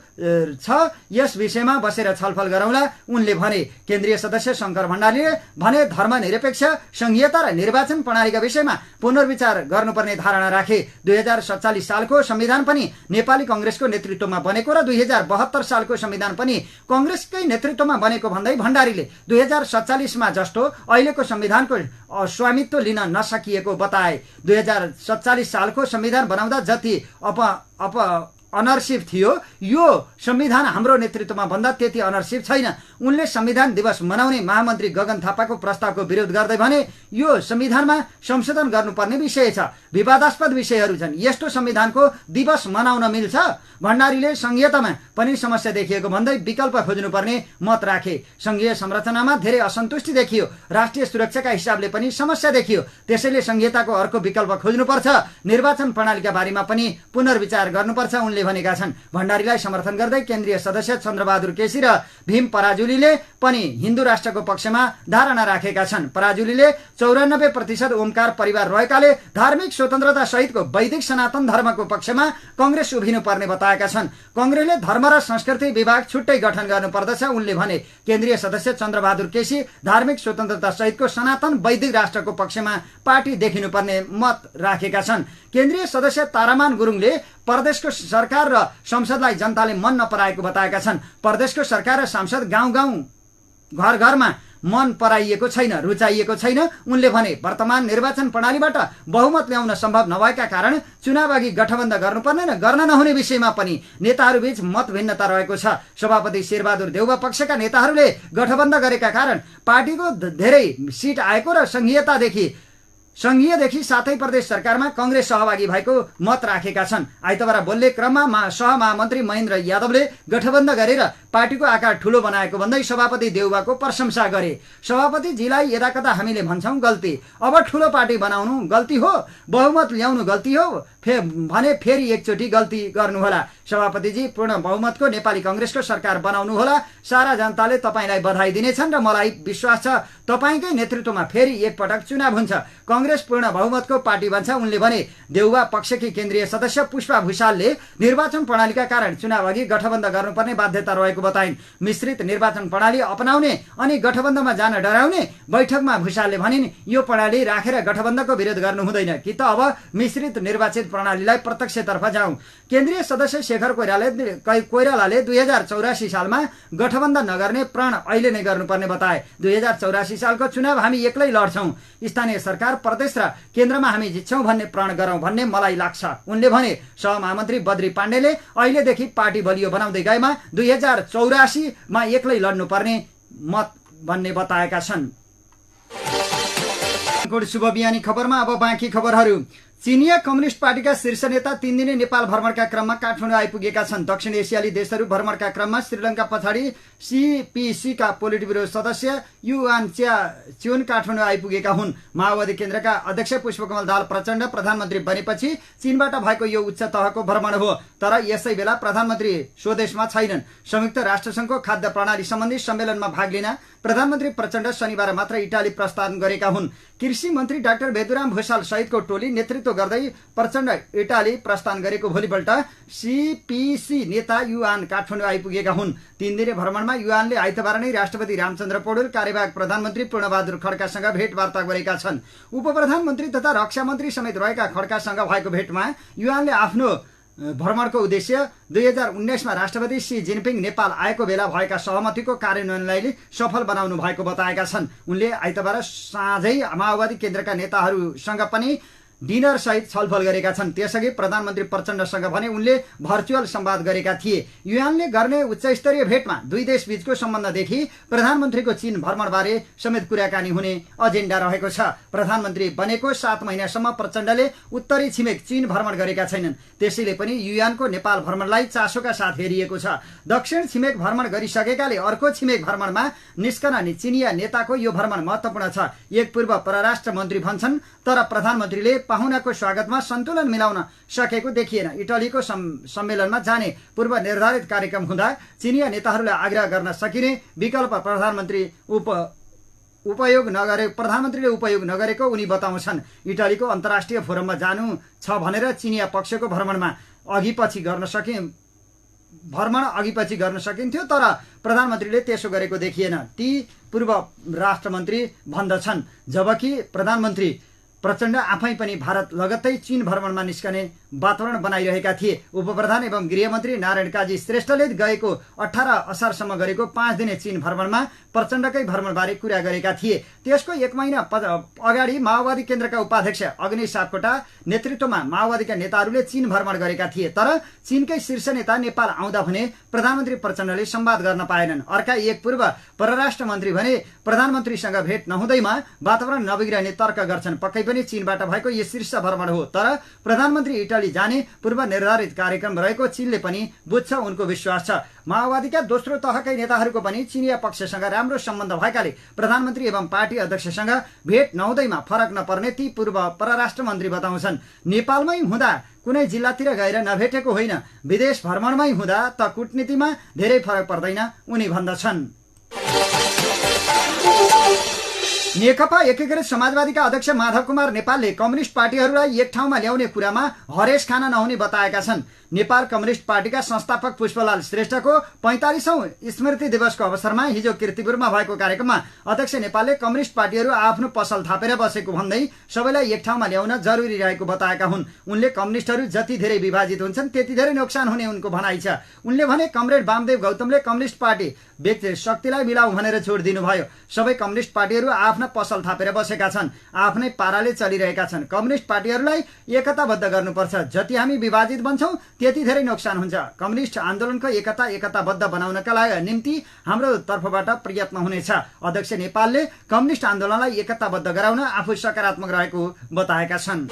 छ, यस विषयमा बसेर छलफल गरौंला उनले भने। केन्द्रीय सदस्य शंकर भण्डारीले भने धर्मनिरपेक्ष, संघीयता र निर्वाचन प्रणालीका विषयमा पुनर्विचार गर्नुपर्ने धारणा राखे। 2047 सालको संविधान पनि नेपाली कांग्रेसको नेतृत्वमा बनेको र 2072 सालको संविधान पनि कांग्रेसकै नेतृत्वमा बनेको भन्दै भण्डारीले 2047 मा जस्तो अहिलेको संविधानको स्वामित्व लिन नसकिएको बताए। 2047 सालको संविधान बनाउँदा जति अनरसिप थियो, यो संविधान हाम्रो नेतृत्वमा भन्दा त्यति अनरसिप छैन। उनले संविधान दिवस मनाउने महामन्त्री गगन थापाको प्रस्तावको विरोध गर्दै भने यो संविधानमा संशोधन गर्नुपर्ने विषय छ, विवादास्पद विषयहरू छन्, यस्तो संविधानको दिवस मनाउन मिल्छ। भण्डारीले संघीयतामा पनि समस्या देखिएको भन्दै विकल्प खोज्नुपर्ने मत राखे। संघीय संरचनामा धेरै असन्तुष्टि देखियो, राष्ट्रिय सुरक्षाका हिसाबले पनि समस्या देखियो, त्यसैले संघीयताको अर्को विकल्प खोज्नुपर्छ। निर्वाचन प्रणालीका बारेमा पनि पुनर्विचार गर्नुपर्छ उनले उनले भनेका छन्। भण्डारीलाई समर्थन गर्दै केन्द्रीय सदस्य चन्द्रबहादुर केसी र भीम पराजुलीले पनि हिन्दू राष्ट्रको पक्षमा धारणा राखेका छन्। पराजुलीले 94% ओमकार परिवार रहेकाले धार्मिक स्वतन्त्रता सहितको वैदिक सनातन धर्मको पक्षमा कांग्रेस उभिनुपर्ने बताएका छन्। कांग्रेसले धर्म र संस्कृति विभाग छुट्टै गठन गर्नुपर्दछ उनले भने। केन्द्रीय सदस्य चन्द्रबहादुर केसी धार्मिक स्वतन्त्रता सहितको सनातन वैदिक राष्ट्रको पक्षमा पार्टी देखिनुपर्ने मत राखेका छन्। केन्द्रीय सदस्य तारामान गुरुङले प्रदेशको सरकार र संसदलाई जनताले मन नपराएको बताएका छन्। प्रदेशको सरकार र सांसद गाउँ घर घरमा मन पराइएको छैन, रुचाइएको छैन। उनले भने वर्तमान निर्वाचन प्रणालीबाट बहुमत ल्याउन सम्भव नभएका कारण चुनाव अघि गठबन्धन गर्नुपर्ने र गर्न नहुने विषयमा पनि नेताहरूबीच मतभिन्नता रहेको छ। सभापति शेरबहादुर देउवा पक्षका नेताहरूले गठबन्धन गरेका कारण पार्टीको धेरै सिट आएको र संघीयदेखि सातै प्रदेश सरकारमा कांग्रेस सहभागी भएको मत राखेका छन्। आइतबार बोल्ने क्रममा सहमहामन्त्री महेन्द्र यादवले गठबन्धन गरेर पार्टीको आकार ठूलो बनाएको भन्दै सभापति देउवाको प्रशंसा गरे। सभापतिजीलाई यदाकदा हामीले भन्छौं गल्ती, अब ठूलो पार्टी बनाउनु गल्ती हो, बहुमत ल्याउनु गल्ती हो भने फेरि एकचोटि गल्ती गर्नुहोला। सभापतिजी पूर्ण बहुमतको नेपाली कांग्रेसको सरकार बनाउनु होला। सारा जनताले तपाईलाई बधाई दिनेछन् र मलाई विश्वास छ तपाईकै नेतृत्वमा फेरि एकपटक चुनाव हुन्छ, कांग्रेस पूर्ण बहुमतको पार्टी बन्छ उनले भने। देउवा पक्षकी केन्द्रीय सदस्य पुष्पा भुषालले निर्वाचन प्रणालीका कारण चुनाव अघि गठबन्धन गर्नुपर्ने बाध्यता रहेको बताइन्। मिश्रित निर्वाचन प्रणाली अपनाउने अनि गठबन्धनमा जान डराउने बैठकमा भुषालले भनिन्, यो प्रणाली राखेर गठबन्धनको विरोध गर्नु हुँदैन कि त अब मिश्रित निर्वाचित प्रणालीलाई प्रत्यक्षतर्फ जाउँ। केन्द्रीय सदस्य शेखर कोइरालाले 2084 सालमा गठबन्धन नगर्ने प्रण अहिले नै गर्नुपर्ने बताए। 2084 सालको चुनाव हामी एक्लै लड्छौं, स्थानीय सरकार प्रदेश र केन्द्रमा हामी जित्छौं भन्ने प्रण गरौं भन्ने मलाई लाग्छ उनले भने। सहमहामन्त्री बद्री पाण्डेले अहिलेदेखि पार्टी बलियो बनाउँदै गएमा 2084 मा एक्लै लड्नुपर्ने मत भन्ने बताएका छन्। शुभ बिहानी खबरमा अब बाँकी खबरहरू। चीनिया कम्युनिस्ट पार्टीका शीर्ष नेता 3 दिने नेपाल भ्रमणका क्रममा काठमाडौँ आइपुगेका छन्। दक्षिण एसियाली देशहरू भ्रमणका क्रममा श्रीलंका पछाडि सीपीसी का पोलिट ब्युरो सदस्य युआन च्याचुन काठमाडौँ आइपुगेका हुन्। माओवादी केन्द्रका अध्यक्ष पुष्पकमल दाहाल प्रचण्ड प्रधानमन्त्री बनेपछि चीनबाट भएको यो उच्च तहको भ्रमण हो। तर यसै बेला प्रधानमन्त्री स्वदेशमा छैनन्। संयुक्त राष्ट्रसङ्घको खाद्य प्रणाली सम्बन्धी सम्मेलनमा भाग लिन प्रधानमन्त्री प्रचण्ड शनिबार मात्र इटाली प्रस्थान गरेका हुन्। कृषि मन्त्री डाक्टर भेदुराम भुषाल सहितको टोली नेतृत्व गर्दै प्रचण्ड इटाली प्रस्थान गरेको भोलिपल्ट सीपीसी नेता युआन काठमाडौँ आइपुगेका हुन्। 3 दिने भ्रमणमा युआनले आइतबार नै राष्ट्रपति रामचन्द्र पौडेल, कार्यवाहक प्रधानमन्त्री पूर्णबहादुर खड्कासँग भेटवार्ता गरेका छन्। उपप्रधानमन्त्री तथा रक्षा मन्त्री समेत रहेका खड्कासँग भएको भेटमा युआनले आफ्नो भ्रमणको उद्देश्य 2019 मा राष्ट्रपति सी जिनपिङ नेपाल आएको बेला भएका सहमतिको कार्यान्वयनलाई सफल बनाउनु भएको बताएका छन्। उनले आइतबार साँझै माओवादी केन्द्रका नेताहरूसँग पनि डिनर सहित छलफल गरेका छन्। त्यसअघि प्रधानमन्त्री प्रचण्डसँग भने उनले भर्चुअल संवाद गरेका थिए। युएनले गर्ने उच्चस्तरीय भेटमा दुई देश बीचको सम्बन्धदेखि प्रधानमन्त्रीको चीन भ्रमणबारे समेत कुराकानी हुने एजेन्डा रहेको छ। प्रधानमन्त्री बनेको 7 महिनासम्म प्रचण्डले उत्तरी छिमेक चीन भ्रमण गरेका छैनन्। त्यसैले पनि युएनको नेपाल भ्रमणलाई चासोका साथ हेरिएको छ। दक्षिण छिमेक भ्रमण गरिसकेकाले अर्को छिमेक भ्रमणमा निस्कन नि चिनिया नेताको यो भ्रमण महत्त्वपूर्ण छ। एक पूर्व परराष्ट्र मन्त्री भन्छन्, तर प्रधानमन्त्रीले पाहुनाको स्वागतमा सन्तुलन मिलाउन सकेको देखिएन। इटलीको सम्मेलनमा जाने पूर्व निर्धारित कार्यक्रम हुँदा चिनिया नेताहरूलाई आग्रह गर्न सकिने विकल्प प्रधानमन्त्रीले उपयोग नगरेको उनी बताउँछन्। इटलीको अन्तर्राष्ट्रिय फोरममा जानु छ भनेर चिनिया पक्षको भ्रमण अघिपछि गर्न सकिन्थ्यो, तर प्रधानमन्त्रीले त्यसो गरेको देखिएन, ती पूर्व राष्ट्रमन्त्री भन्दछन्। जबकि प्रधानमन्त्री प्रचण्ड आफै पनि भारत लगत्तै चीन भ्रमणमा निस्कने वातावरण बनाइरहेका थिए। उपप्रधान एवं गृहमन्त्री नारायण काजी श्रेष्ठले गएको 18 असारसम्म गरेको 5 दिने चीन भ्रमणमा प्रचण्डकै भ्रमणबारे कुरा गरेका थिए। त्यसको 1 महिना अगाडि माओवादी केन्द्रका उपाध्यक्ष अग्नि सापकोटा नेतृत्वमा माओवादीका नेताहरूले चीन भ्रमण गरेका थिए। तर चीनकै शीर्ष नेता नेपाल आउँदा भने प्रधानमन्त्री प्रचण्डले संवाद गर्न पाएनन्। अर्का एक पूर्व परराष्ट्र मन्त्री भने प्रधानमन्त्रीसँग भेट नहुँदैमा वातावरण नबिग्रने तर्क गर्छन्। पक्कै पनि चीनबाट भएको यो शीर्ष भ्रमण हो, तर प्रधानमन्त्री इटली जाने पूर्व निर्धारित कार्यक्रम रहेको चीनले पनि बुझ्छ, उनको विश्वास छ। माओवादीका दोस्रो तहकै नेताहरूको पनि चिनिया पक्षसँग राम्रो सम्बन्ध भएकाले प्रधानमन्त्री एवं पार्टी अध्यक्षसँग भेट नहुँदैमा फरक नपर्ने ती पूर्व परराष्ट्र मन्त्री बताउँछन्। नेपालमै हुँदा कुनै जिल्लातिर गएर नभेटेको होइन, विदेश भ्रमणमै हुँदा त कूटनीतिमा धेरै फरक पर्दैन उनी भन्दछन्। नेकपा एकीकृत समाजवादीका अध्यक्ष माधव कुमार नेपालले कम्युनिस्ट पार्टीहरूलाई एक ठाउँमा ल्याउने कुरामा हरेस खान नहुने बताएका छन्। नेपाल कम्युनिस्ट पार्टीका संस्थापक पुष्पलाल श्रेष्ठको 45औं स्मृति दिवसको अवसरमा हिजो कीर्तिपुरमा भएको कार्यक्रममा अध्यक्ष नेपालले कम्युनिस्ट पार्टीहरू आफ्नो पसल थापेर बसेको भन्दै सबैलाई एक ठाउँमा ल्याउन जरुरी रहेको बताएका हुन्। उनले कम्युनिस्टहरू जति धेरै विभाजित हुन्छन् त्यति धेरै नोक्सान हुने उनको भनाइ छ। उनले भने कमरेड वामदेव गौतमले कम्युनिस्ट पार्टी व्यक्ति शक्तिलाई मिलाऊ भनेर छोड दिनुभयो। सबै कम्युनिस्ट पार्टीहरू आफ्ना पसल थापेर बसेका छन्, आफ्नै पाराले चलिरहेका छन्। कम्युनिस्ट पार्टीहरूलाई एकताबद्ध गर्नुपर्छ। जति हामी विभाजित बन्छौं त्यति धेरै नोक्सान हुन्छ। कम्युनिस्ट आन्दोलनको एकताबद्ध बनाउनका निम्ति हाम्रो तर्फबाट प्रयत्न हुनेछ। अध्यक्ष नेपालले कम्युनिस्ट आन्दोलनलाई एकताबद्ध गराउन आफू सकारात्मक रहेको बताएका छन्।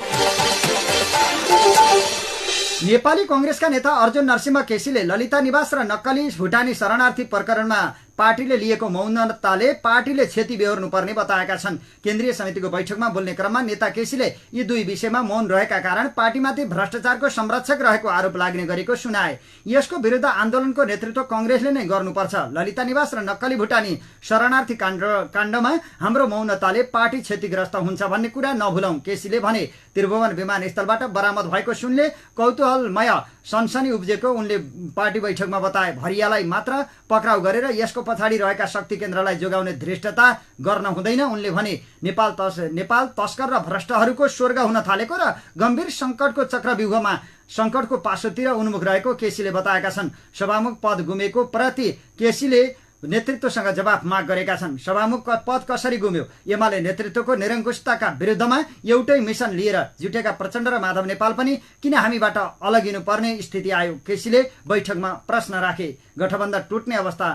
नेपाली कांग्रेसका नेता अर्जुन नरसिंह केसीले ललिता निवास र नक्कली भुटानी शरणार्थी प्रकरणमा पार्टीले लिएको मौनताले पार्टीले क्षति बेहोर्नुपर्ने बताएका छन्। केन्द्रीय समितिको बैठकमा बोल्ने क्रममा नेता केसीले यी दुई विषयमा मौन रहेका कारण पार्टीमाथि भ्रष्टाचारको संरक्षक रहेको आरोप लाग्ने गरेको सुनाए। यसको विरुद्ध आन्दोलनको नेतृत्व कांग्रेसले नै गर्नुपर्छ। ललिता निवास र नक्कली भुटानी शरणार्थी काण्डमा हाम्रो मौनताले पार्टी क्षतिग्रस्त हुन्छ भन्ने कुरा नभुलौं, केसीले भने। त्रिभुवन विमानस्थलबाट बरामद भएको सुनले कौतूहलमय सनसनी उब्जेको उनले पार्टी बैठकमा बताए। भरियालाई मात्र पक्राउ गरेर यसको पछाडि रहेका शक्ति केन्द्रलाई जोगाउने धृष्टता गर्न हुँदैन उनले भने। नेपाल तस्कर र भ्रष्टहरूको स्वर्ग हुन थालेको र गम्भीर संकटको चक्रव्यूहमा संकटको पासोतिर उन्मुख रहेको केसीले बताएका छन्। सभामुख पद गुमेको प्रति केसीले नेतृत्वसँग जवाफ माग गरेका छन्। सभामुख पद कसरी गुम्यो? एमाले नेतृत्वको निरङ्कुशताका विरुद्धमा एउटै मिसन लिएर जुटेका प्रचण्ड र माधव नेपाल पनि किन हामीबाट अलगिनु पर्ने स्थिति आयो? केसीले बैठकमा प्रश्न राखे। गठबन्धन टुट्ने अवस्था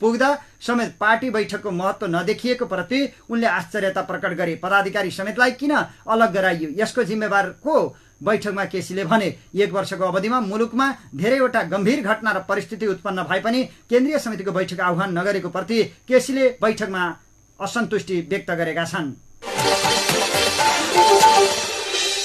पुग्दा समेत पार्टी बैठकको महत्व नदेखिएको प्रति उनले आश्चर्यता प्रकट गरे। पदाधिकारी समेतलाई किन अलग गराइयो? यसको जिम्मेवार को? बैठकमा केसीले भने। एक वर्षको अवधिमा मुलुकमा धेरैवटा गम्भीर घटना र परिस्थिति उत्पन्न भए पनि केन्द्रीय समितिको बैठक आह्वान नगरेको प्रति केसीले बैठकमा असन्तुष्टि व्यक्त गरेका छन्।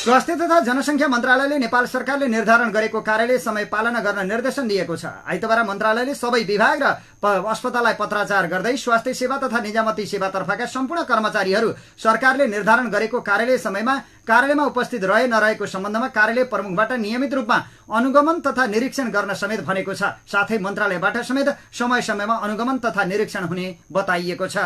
स्वास्थ्य तथा जनसंख्या मन्त्रालयले नेपाल सरकारले निर्धारण गरेको कार्यालय समय पालना गर्न निर्देशन दिएको छ। आइतबार मन्त्रालयले सबै विभाग र अस्पताललाई पत्राचार गर्दै स्वास्थ्य सेवा तथा निजामती सेवातर्फका सम्पूर्ण कर्मचारीहरू सरकारले निर्धारण गरेको कार्यालय समयमा कार्यालयमा उपस्थित रहे नरहेको सम्बन्धमा कार्यालय प्रमुखबाट नियमित रूपमा अनुगमन तथा निरीक्षण गर्न समेत भनेको छ। साथै मन्त्रालयबाट समेत समय समयमा अनुगमन तथा निरीक्षण हुने बताइएको छ।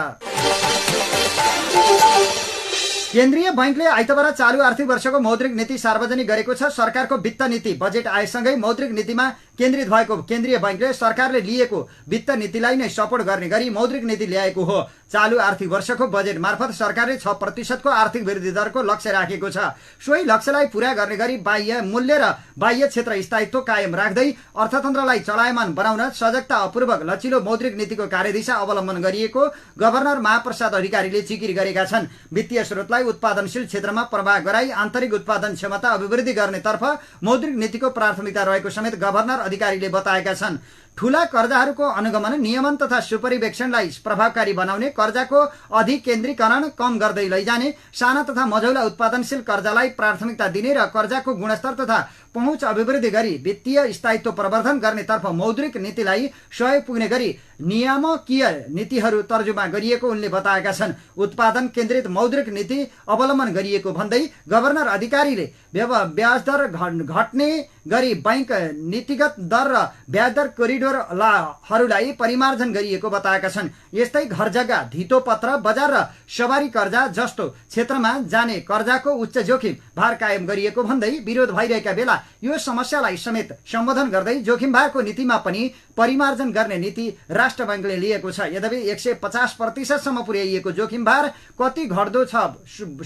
केन्द्रीय बैंकले आइतबार चालू आर्थिक वर्षको मौद्रिक नीति सार्वजनिक गरेको छ। सरकारको वित्त नीति बजेट आएसँगै मौद्रिक नीतिमा केन्द्रित भएको केन्द्रीय बैंकले सरकारले लिएको वित्त नीतिलाई नै सपोर्ट गर्ने गरी मौद्रिक नीति ल्याएको हो। चालू आर्थिक वर्षको बजेट मार्फत सरकारले 6% को आर्थिक वृद्धि दरको लक्ष्य राखेको छ। सोही लक्ष्यलाई पूरा गर्ने गरी बाह्य मूल्य र बाह्य क्षेत्र स्थायित्व कायम राख्दै अर्थतन्त्रलाई चलायमान बनाउन सजगतापूर्वक लचिलो मौद्रिक नीतिको कार्यदिशा अवलम्बन गरिएको गभर्नर महाप्रसाद अधिकारीले जिकिर गरेका छन्। वित्तीय स्रोतलाई उत्पादनशील क्षेत्रमा प्रवाह गराई आन्तरिक उत्पादन क्षमता अभिवृद्धि गर्नेतर्फ मौद्रिक नीतिको प्राथमिकता रहेको समेत गभर्नर अधिकारीले बताएका छन्। ठूला कर्जाहरूको अनुगमन नियमन तथा सुपरिवेक्षणलाई प्रभावकारी बनाउने, कर्जाको अधिकेन्द्रीकरण कम गर्दै लैजाने, साना तथा मझौला उत्पादनशील कर्जालाई प्राथमिकता दिने र कर्जाको गुणस्तर तथा पहुँच अभिवृद्धि गरी वित्तीय स्थायित्व प्रवर्धन गर्नेतर्फ मौद्रिक नीतिलाई सहयोग पुग्ने गरी नियामकीय नीतिहरू तर्जुमा गरिएको उनले बताएका छन्। उत्पादन केन्द्रित मौद्रिक नीति अवलम्बन गरिएको भन्दै गभर्नर अधिकारीले ब्याज दर घट्ने गरी बैंक नीतिगत दर र ब्याज दर कोरिडोरहरूलाई परिमार्जन गरिएको बताएका छन्। यस्तै घर जग्गा, धितो पत्र, बजार र सवारी कर्जा जस्तो क्षेत्रमा जाने कर्जाको उच्च जोखिम भार कायम गरिएको भन्दै विरोध भइरहेका बेला यो समस्यालाई समेत सम्बोधन गर्दै जोखिम भारको नीतिमा पनि परिमार्जन गर्ने नीति राष्ट्र बैंकले लिएको छ। यद्यपि 150% सम्म पुर्याइएको जोखिम भार कति घट्दो छ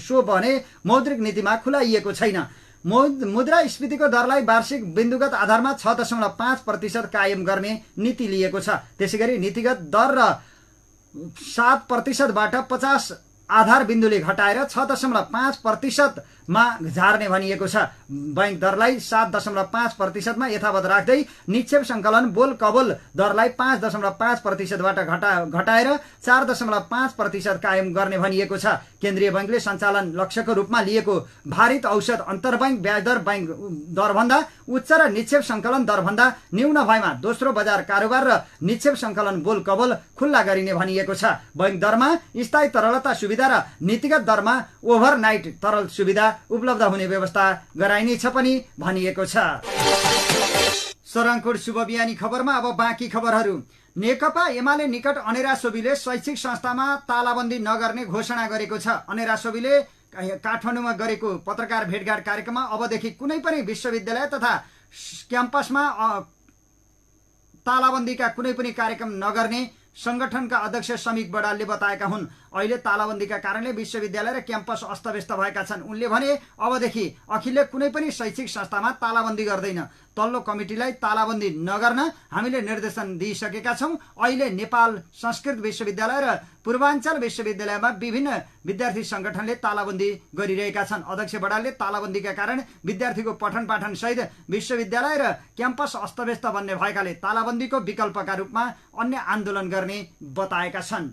सो भने मौद्रिक नीतिमा खुलाइएको छैन। मुद्रास्फीतिको दरलाई वार्षिक बिन्दुगत आधारमा 6.5% कायम गर्ने नीति लिएको छ। त्यसैगरी नीतिगत दर र 7%बाट 50 आधार बिन्दुले घटाएर 6.5% मा झार्ने भनिएको छ। बैंक दरलाई 7.5% मा यथावत राख्दै निक्षेप संकलन बोल कबोल दरलाई 5.5% बाट घटाएर 4.5% कायम गर्ने भनिएको छ। केन्द्रीय बैंकले सञ्चालन लक्ष्यको रूपमा लिएको भारित औसत अन्तर्बैङ्क ब्याज दर बैंक दरभन्दा उच्च र निक्षेप संकलन दरभन्दा न्यून भएमा दोस्रो बजार कारोबार र निक्षेप संकलन बोल कबोल खुल्ला गरिने भनिएको छ। बैंक दरमा स्थायी तरलता सुविधा र नीतिगत दरमा ओभरनाइट तरल सुविधा उपलब्ध हुने व्यवस्था गराइनेछ पनि भनिएको छ। सरङकोट शुभ बिहानी खबरमा अब बाँकी खबरहरू। नेकपा एमाले निकट अनेरा सोबीले शैक्षिक संस्थामा तालाबन्दी नगर्ने घोषणा गरेको छ। अनेरा सोबीले काठमाडौँमा गरेको पत्रकार भेटघाट कार्यक्रममा अबदेखि कुनै पनि विश्वविद्यालय तथा क्याम्पसमा तालाबन्दीका कुनै पनि कार्यक्रम नगर्ने संगठनका अध्यक्ष समीक बडालले बताएका हुन्। अहिले तालाबन्दीका कारणले विश्वविद्यालय र क्याम्पस अस्तव्यस्त भएका छन्। उनले भने अबदेखि अखिलले कुनै पनि शैक्षिक संस्थामा तालाबन्दी गर्दैन। तल्लो कमिटीलाई तालाबन्दी नगर्न हामीले निर्देशन दिइसकेका छौं। अहिले नेपाल संस्कृत विश्वविद्यालय र पूर्वाञ्चल विश्वविद्यालयमा विभिन्न विद्यार्थी संगठनले तालाबन्दी गरिरहेका छन्। अध्यक्ष बडालले तालाबन्दीका कारण विद्यार्थीको पठन पाठन सहित विश्वविद्यालय र क्याम्पस अस्तव्यस्त बन्ने भएकाले तालाबन्दीको विकल्पका रूपमा अन्य आन्दोलन गर्ने बताएका छन्।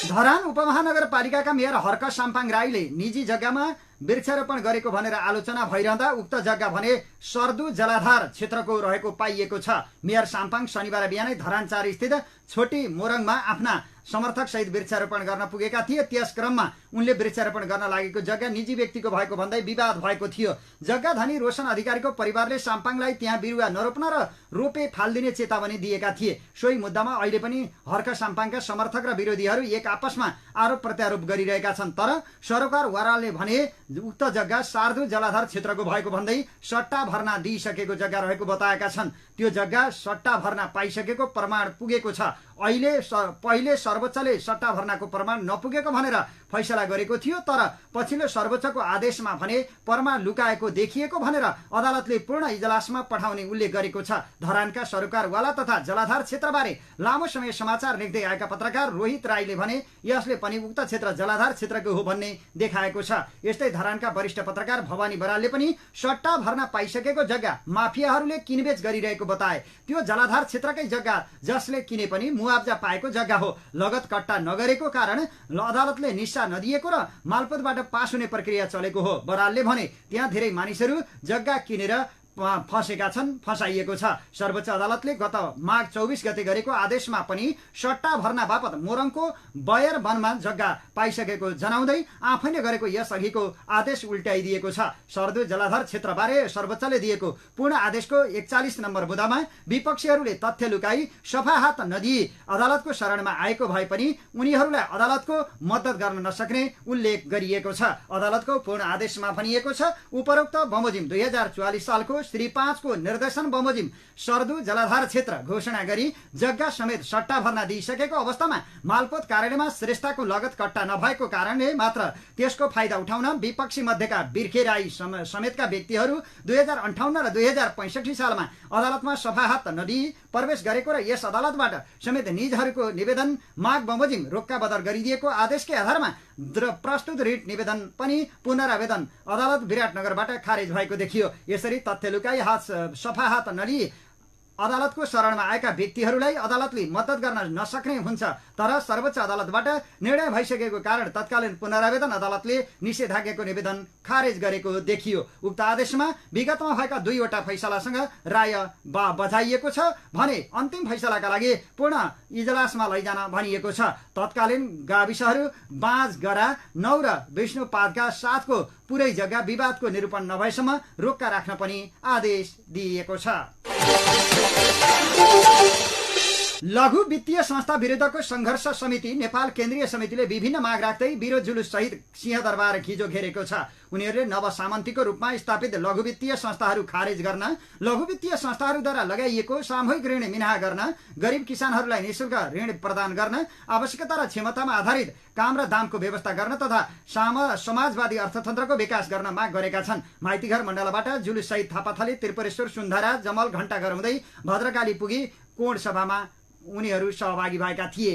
धरान उपमहानगरपालिकाका मेयर हर्क साम्पाङ राईले निजी जग्गामा वृक्षारोपण गरेको भनेर आलोचना भइरहँदा उक्त जग्गा भने सर्दु जलाधार क्षेत्रको रहेको पाइएको छ। मेयर साम्पाङ शनिबार बिहानै धरान 4 स्थित छोटी मोरङमा आफ्ना समर्थक सहित वृक्षारोपण गर्न पुगेका थिए। त्यस क्रममा उनले वृक्षारोपण गर्न लागेको जग्गा निजी व्यक्तिको भएको भन्दै विवाद भएको थियो। जग्गा धनी रोशन अधिकारीको परिवारले साम्पाङलाई त्यहाँ बिरुवा नरोप्न र रोपे फाल्दिने चेतावनी दिएका थिए। सोही मुद्दामा अहिले पनि हर्क साम्पाङका समर्थक र विरोधीहरू एक आपसमा आरोप प्रत्यारोप गरिरहेका छन्। तर सरोकार वारालले भने उक्त जग्गा सार्दु जलाधार क्षेत्रको भएको भन्दै सट्टा भर्ना दिइसकेको जग्गा रहेको बताएका छन्। त्यो जग्गा सट्टा भर्ना पाइसकेको प्रमाण पुगेको छ। पहिले सर्वोच्चले सट्टा भर्नाको प्रमाण नपुगेको भनेर फैसला गरेको थियो। तर पछिल्लो सर्वोच्चको आदेशमा भने प्रमाण लुकाएको देखिएको भनेर अदालतले पूर्ण इजलासमा पठाउने उल्लेख गरेको छ। धरानका सरोकारवाला तथा जलाधार क्षेत्रबारे लामो समय समाचार लेख्दै आएका पत्रकार रोहित राईले भने यसले पनि उक्त क्षेत्र जलाधार क्षेत्रको हो भन्ने देखाएको छ। यस्तै धरानका वरिष्ठ पत्रकार भवानी बरालले पनि सट्टा भर्ना पाइसकेको जग्गा माफियाहरूले किनबेच गरिरहेको बताए। त्यो जलाधार क्षेत्रकै जग्गा जसले किने पनि मुआब्जा पाएको जग्गा हो। लगत कट्टा नगरेको कारण अदालतले निस्सा नदिएको र मालपोतबाट पास हुने प्रक्रिया चलेको हो। बरालले भने त्यहाँ धेरै मानिसहरू जग्गा किनेर फसाइएको छ। सर्वोच्च अदालतले गत माघ 24 गते गरेको आदेशमा पनि सट्टा भर्ना बापत मोरङको बयर वनमा जग्गा पाइसकेको जनाउँदै आफैले गरेको यस अघिको आदेश उल्टाइदिएको छ। सर्दु जलाधार क्षेत्रबारे सर्वोच्चले दिएको पूर्ण आदेशको 41 नम्बर बुँदामा विपक्षीहरूले तथ्य लुकाई सफा हात नदिई अदालतको शरणमा आएको भए पनि उनीहरूलाई अदालतको मद्दत गर्न नसक्ने उल्लेख गरिएको छ। अदालतको पूर्ण आदेशमा भनिएको छ उपरोक्त बमोजिम 2044 सालको श्री 5 को निर्देशन बमोजिम सर्दु जलाधार क्षेत्र घोषणा गरी जग्गा समेत सट्टा भर्ना दिइसकेको अवस्थामा मालपोत कार्यालयमा श्रेष्ठताको लगत कट्टा नभएको कारणले मात्र त्यसको फाइदा उठाउन विपक्षी मध्येका बिर्खे राई समेतका व्यक्तिहरू 2058 र 2065 सालमा अदालतमा सफा हात नदिई प्रवेश गरेको र यस अदालतबाट समेत निजहरूको निवेदन माग बमोजिम रोक्का बदर गरिदिएको आदेशकै आधारमा प्रस्तुत रिट निवेदन पनि पुनरावेदन अदालत विराटनगरबाट खारेज भएको देखियो। यसरी तथ्य लुकाई सफा हात नलिई अदालतको शरणमा आएका व्यक्तिहरूलाई अदालतले मद्दत गर्न नसक्ने हुन्छ। तर सर्वोच्च अदालतबाट निर्णय भइसकेको कारण तत्कालीन पुनरावेदन अदालतले निषेधाज्ञाको निवेदन खारेज गरेको देखियो। उक्त आदेशमा विगतमा भएका 2 वटा फैसलासँग राय बजाइएको छ भने अन्तिम फैसलाका लागि पूर्ण इजलासमा लैजान भनिएको छ। तत्कालीन गाविसहरू बाँझगरा 9 र विष्णुपादका 7 को पुरै जग्गा विवादको निरूपण नभएसम्म रोक्का राख्न पनि आदेश दिइएको छ। लघु वित्तीय संस्था विरुद्धको संघर्ष समिति नेपाल केन्द्रीय समितिले विभिन्न माग राख्दै विरोध जुलुस सहित सिंहदरबार हिजो घेरेको छ। उनीहरूले नव सामन्तीको रूपमा स्थापित लघु वित्तीय संस्थाहरू खारेज गर्न, लघु वित्तीय संस्थाहरूद्वारा लगाइएको सामूहिक ऋण मिनाहा गर्न, गरिब किसानहरूलाई निःशुल्क ऋण प्रदान गर्न, आवश्यकता र क्षमतामा आधारित काम र दामको व्यवस्था गर्न तथा समाजवादी अर्थतन्त्रको विकास गर्न माग गरेका छन्। माइतीघर मण्डलबाट जुलुस सहित थापाथली, त्रिपुरेश्वर, सुन्धारा, जमल घण्टा गराउँदै भद्रकाली पुगी कोण सभामा उनीहरू सहभागी भएका थिए।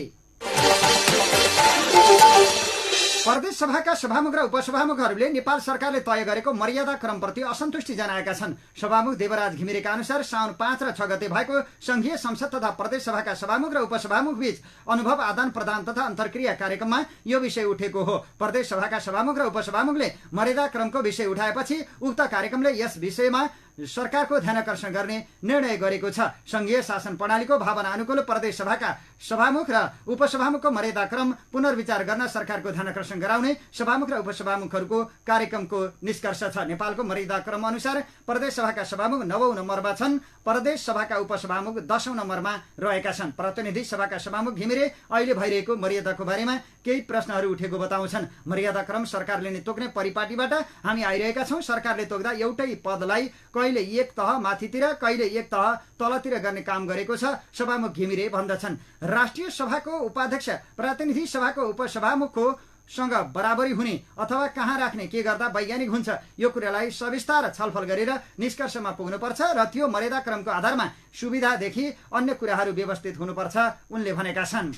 प्रदेश सभाका सभामुख र उपसभामुखहरूले नेपाल सरकारले तय गरेको मर्यादा क्रमप्रति असन्तुष्टि जनाएका छन्। सभामुख देवराज घिमिरेका अनुसार साउन 5 र 6 गते भएको संघीय संसद तथा प्रदेश सभाका सभामुख र उपसभामुख बीच अनुभव आदान प्रदान तथा अन्तर्क्रिया कार्यक्रममा यो विषय उठेको हो। प्रदेश सभाका सभामुख र उपसभामुखले मर्यादा क्रमको विषय उठाएपछि उक्त कार्यक्रमले यस विषयमा सरकारको ध्यानकर्षण गर्ने निर्णय गरेको छ। संघीय शासन प्रणालीको भावना अनुकूल प्रदेश सभाका सभामुख र उपसभामुखको मर्यादा क्रम पुनर्विचार गर्न सरकारको ध्यानकर्षण गराउने सभामुख र उपसभामुखहरूको कार्यक्रमको निष्कर्ष छ। नेपालको मर्यादा क्रम अनुसार प्रदेश सभाका सभामुख 9औं नम्बरमा छन्, प्रदेश सभाका उपसभामुख 10औं नम्बरमा रहेका छन्। प्रतिनिधि सभाका सभामुख घिमिरे अहिले भइरहेको मर्यादाको बारेमा केही प्रश्नहरू उठेको बताउँछन्। मर्यादा क्रम सरकारले नै तोक्ने परिपाटीबाट हामी आइरहेका छौं। सरकारले तोक्दा एउटै पदलाई कहिले एक तह माथितिर कहिले एक तह तलतिर गर्ने काम गरेको छ, सभामुख घिमिरे भन्दछन्। राष्ट्रिय सभाको उपाध्यक्ष प्रतिनिधि सभाको उपसभामुखको सँग बराबरी हुने अथवा कहाँ राख्ने के गर्दा वैज्ञानिक हुन्छ, यो कुरालाई सविस्तार छलफल गरेर निष्कर्षमा पुग्नुपर्छ र त्यो मर्यादा क्रमको आधारमा सुविधादेखि अन्य कुराहरू व्यवस्थित हुनुपर्छ उनले भनेका छन्।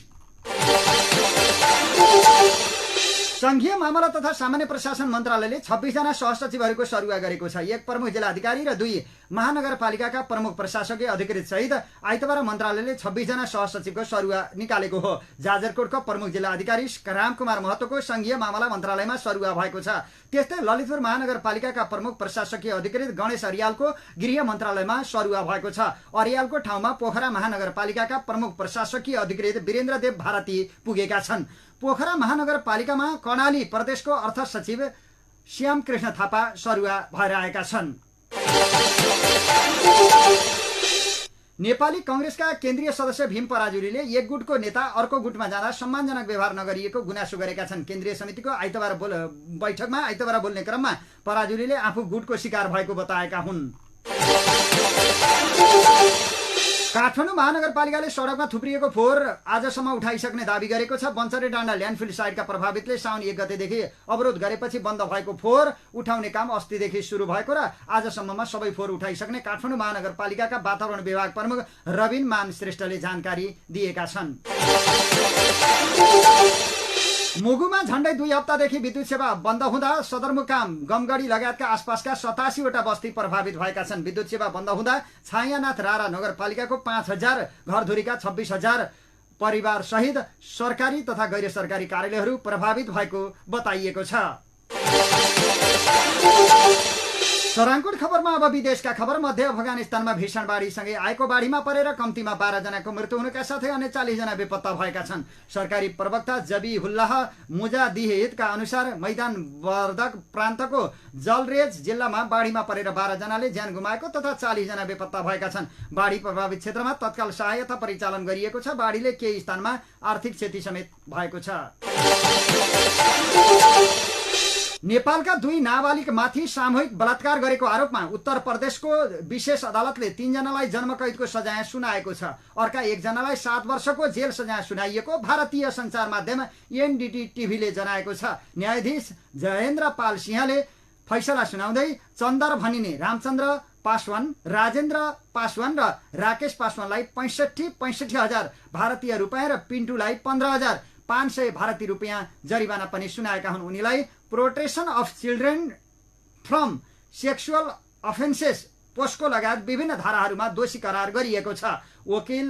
संघीय मामला तथा सामान्य प्रशासन मन्त्रालयले 26 जना सहसचिवहरूको सरुवा गरेको छ। एक प्रमुख जिल्ला अधिकारी र 2 महानगरपालिकाका प्रमुख प्रशासकीय अधिकृत सहित आइतबार मन्त्रालयले 26 जना सहसचिवको सरुवा निकालेको हो। जाजरकोटको प्रमुख जिल्ला अधिकारी रामकुमार महतोको संघीय मामला मन्त्रालयमा सरुवा भएको छ। त्यस्तै ललितपुर महानगरपालिकाका प्रमुख प्रशासकीय अधिकृत गणेश अर्यालको गृह मन्त्रालयमा सरुवा भएको छ। अर्यालको ठाउँमा पोखरा महानगरपालिकाका प्रमुख प्रशासकीय अधिकृत वीरेन्द्रदेव भारती पुगेका छन्। पोखरा महानगरपालिकामा कर्णाली प्रदेशको अर्थ सचिव श्यामकृष्ण थापा सरुवा भएर आएका छन्। नेपाली कांग्रेसका केन्द्रीय सदस्य भीम पराजुलीले एक गुटको नेता अर्को गुटमा जाँदा सम्मानजनक व्यवहार नगरिएको गुनासो गरेका छन्। केन्द्रीय समितिको आइतबार बोल्ने क्रममा पराजुलीले आफू गुटको शिकार भएको बताएका हुन्। काठमाडौँ महानगरपालिकाले सडकमा थुप्रिएको फोहोर आजसम्म उठाइसक्ने दावी गरेको छ। बन्चरे डाँडा ल्यान्डफिल साइटका प्रभावितले साउन 1 गतेदेखि अवरोध गरेपछि बन्द भएको फोहोर उठाउने काम अस्तिदेखि सुरु भएको र आजसम्ममा सबै फोहोर उठाइसक्ने काठमाडौँ महानगरपालिकाका वातावरण विभाग प्रमुख रविन मान श्रेष्ठले जानकारी दिएका छन्। मुगुमा झण्डै 2 हप्तादेखि विद्युत सेवा बन्द हुँदा सदरमुकाम गमगढी लगायतका आसपासका 87 वटा बस्ती प्रभावित भएका छन्। विद्युत सेवा बन्द हुँदा छायानाथ रारा नगरपालिकाको 5000 घरधुरीका 26000 परिवार सहित सरकारी तथा गैर सरकारी कार्यालयहरू प्रभावित भएको बताइएको छ। सराङकोट खबरमा अब विदेशका खबर। मध्य अफगानिस्तानमा भीषण बाढीसँगै आएको बाढीमा परेर कम्तीमा 12 जनाको मृत्यु हुनुका साथै अन्य 40 जना बेपत्ता भएका छन्। सरकारी प्रवक्ता जबीहुल्लाह मुजादिहिदका अनुसार मैदान वर्दक प्रान्तको जलरेज जिल्लामा बाढीमा परेर 12 जनाले ज्यान गुमाएको तथा 40 जना बेपत्ता भएका छन्। बाढी प्रभावित क्षेत्रमा तत्काल सहायता परिचालन गरिएको छ। बाढीले केही स्थानमा आर्थिक क्षति समेत भएको छ। नेपालका 2 नाबालिग माथि सामूहिक बलात्कार गरेको आरोपमा उत्तर प्रदेशको विशेष अदालतले 3 जनालाई जन्मकैदको सजाय सुनाएको छ। अर्का 1 जनालाई 7 वर्षको जेल सजाय सुनाइएको भारतीय सञ्चार माध्यम एनडीटी टिभीले जनाएको छ। न्यायाधीश जयेन्द्र पाल सिंहले फैसला सुनाउँदै चन्दर भनिने रामचन्द्र पासवान, राजेन्द्र पासवान र राकेश पासवानलाई 65 हजार भारतीय रुपियाँ र पिन्टुलाई 15,500 भारतीय रुपियाँ जरिवाना पनि सुनाएका हुन्। उनीलाई protection of children from sexual offences POCSO लगायत विभिन्न धाराहरूमा दोषी करार गरिएको छ। वकिल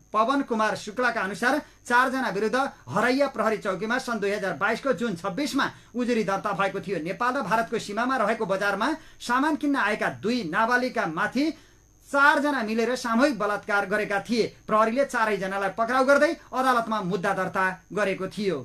पवन कुमार शुक्लाका अनुसार 4 जना विरुद्ध हरैया प्रहरी चौकीमा सन् 2022 को जुन 26 मा उजुरी दर्ता भएको थियो। नेपाल र भारतको सीमामा रहेको बजारमा सामान किन्न आएका 2 नाबालिगका माथि 4 जना मिलेर सामूहिक बलात्कार गरेका थिए। प्रहरीले 4 जनालाई पक्राउ गर्दै अदालतमा मुद्दा दर्ता गरेको थियो।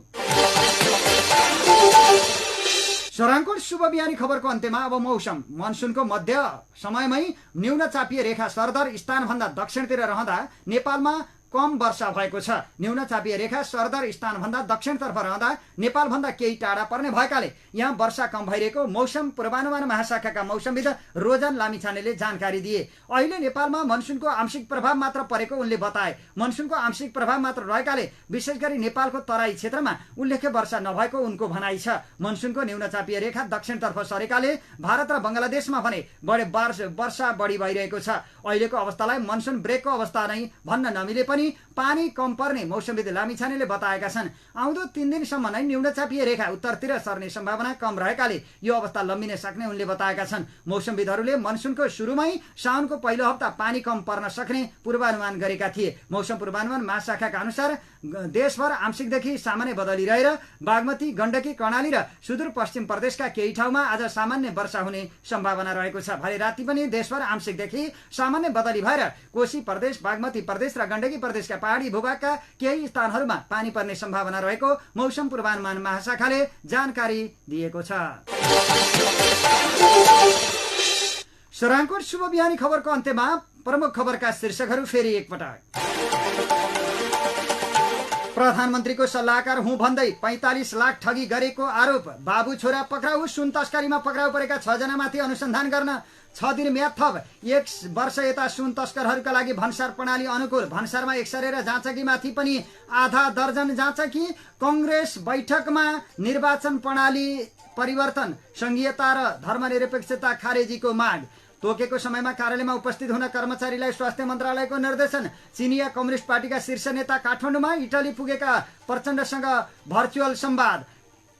सराङकोट शुभ बिहानी खबरको अन्त्यमा अब मौसम। मनसुनको मध्य समयमै न्यून चापीय रेखा सरदर स्थानभन्दा दक्षिणतिर रहँदा नेपालमा कम वर्षा भएको छ। न्यून चापीय रेखा सरदर स्थानभन्दा दक्षिणतर्फ रहँदा नेपालभन्दा केही टाढा पर्ने भएकाले यहाँ वर्षा कम भइरहेको मौसम पूर्वानुमान महाशाखाका मौसमविद रोजन लामिछानेले जानकारी दिए। अहिले नेपालमा मनसुनको आंशिक प्रभाव मात्र परेको उनले बताए। मनसुनको आंशिक प्रभाव मात्र रहेकाले विशेष गरी नेपालको तराई क्षेत्रमा उल्लेख्य वर्षा नभएको उनको भनाइ छ। मनसुनको न्यूनचापीय रेखा दक्षिणतर्फ सरेकाले भारत र बंगलादेशमा भने वर्षा बढी भइरहेको छ। अहिलेको अवस्थालाई मनसुन ब्रेकको अवस्था नै भन्न नमिले पनि पानी कम पर्ने मौसमविद लामिछानेले बताएका छन्। आउँदो 3 दिनसम्म नै न्यूनचापीय रेखा उत्तरतिर सर्ने सम्भावना कम रहेकाले यो अवस्था लम्बिन सक्ने उनले बताएका छन्। मौसमविदहरूले मनसुनको सुरुमै साउनको पहिलो हप्ता पानी कम पर्न सक्ने पूर्वानुमान गरेका थिए। मौसम पूर्वानुमान महाशाखाका अनुसार देशभर आंशिकदेखि सामान्य बदली रहेर बागमती, गण्डकी, कर्णाली र सुदूरपश्चिम प्रदेशका केही ठाउँमा आज सामान्य वर्षा हुने सम्भावना रहेको छ। भरे राति पनि देशभर आंशिकदेखि सामान्य बदली भएर कोशी प्रदेश, बागमती प्रदेश र गण्डकी प्रदेशका पहाडी भूभागका केही स्थानहरूमा पानी पर्ने सम्भावना रहेको मौसम पूर्वानुमान महाशाखाले जानकारी दिएको छ। सराङकोट शुभ बिहानी खबरको अन्त्यमा प्रमुख खबरका शीर्षकहरू फेरि एकपटक। प्रधानमन्त्रीको सल्लाहकार हुँ भन्दै 45 लाख ठगी गरेको आरोप, बाबु छोरा पक्राउ। सुन तस्करीमा पक्राउ परेका 6 जनामाथि अनुसन्धान गर्न 6 दिन म्याद थप। 1 वर्ष यता सुन तस्करहरूका लागि भन्सार प्रणाली अनुकूल। भन्सारमा एकसरे र जाँचकीमाथि पनि आधा दर्जन जाँचकी। कंग्रेस बैठकमा निर्वाचन प्रणाली परिवर्तन, संघीयता र धर्मनिरपेक्षता खारेजीको माग। तोकेको समयमा कार्यालयमा उपस्थित हुन कर्मचारीलाई स्वास्थ्य मन्त्रालयको निर्देशन। चिनिया कम्युनिस्ट पार्टीका शीर्ष नेता काठमाडौँमा इटाली पुगेका प्रचण्डसँग भर्चुअल संवाद।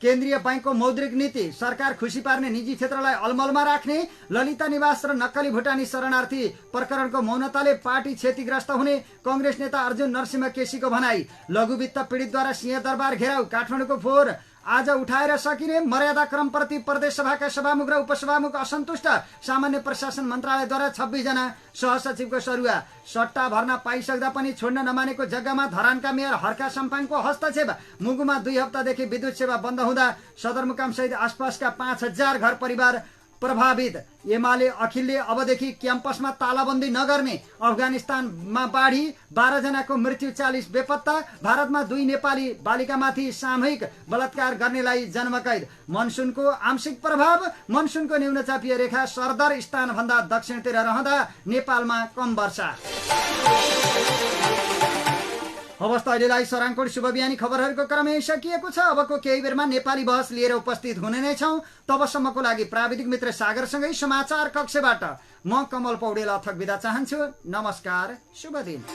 केन्द्रीय बैंकको मौद्रिक नीति, सरकार खुसी पार्ने निजी क्षेत्रलाई अलमलमा राख्ने। ललिता निवास र नक्कली भुटानी शरणार्थी प्रकरणको मौनताले पार्टी क्षतिग्रस्त हुने कंग्रेस नेता अर्जुन नरसिंह केसीको भनाई। लघुवित्त पीडितद्वारा सिंहदरबार घेराउ, काठमाडौँको फोहोर आज उठाएर सकिने। मर्यादा क्रमप्रति प्रदेश सभाका सभामुख र उपसभामुख असन्तुष्ट। सामान्य प्रशासन मन्त्रालयद्वारा 26 जना सहसचिवको सरुवा। सट्टा भर्ना पाइसक्दा पनि छोड्न नमानेको जग्गामा धरानका मेयर हर्का सम्पाङको हस्तक्षेप। मुगुमा 2 हप्तादेखि विद्युत सेवा बन्द हुँदा सदरमुकाम सहित आसपासका 5000 घर परिवार प्रभावित। एमाले अखिलले अबदेखि क्याम्पसमा तालाबन्दी नगर्ने। अफगानिस्तानमा बाढी, 12 जनाको मृत्यु, 40 बेपत्ता। भारतमा 2 नेपाली बालिकामाथि सामूहिक बलात्कार गर्नेलाई जन्मकैद। मनसुनको आंशिक प्रभाव, मनसुनको न्यूनचापीय रेखा सरदर स्थानभन्दा दक्षिणतिर रहँदा नेपालमा कम वर्षा। हवस् त अहिलेलाई सराङकोट शुभ बिहानी खबरहरूको क्रम सकिएको छ। अबको केही बेरमा नेपाली बहस लिएर उपस्थित हुने नै छौं। तबसम्मको लागि प्राविधिक मित्र सागरसँगै समाचार कक्षबाट म कमल पौडेल अथक बिदा चाहन्छु। नमस्कार, शुभ दिन।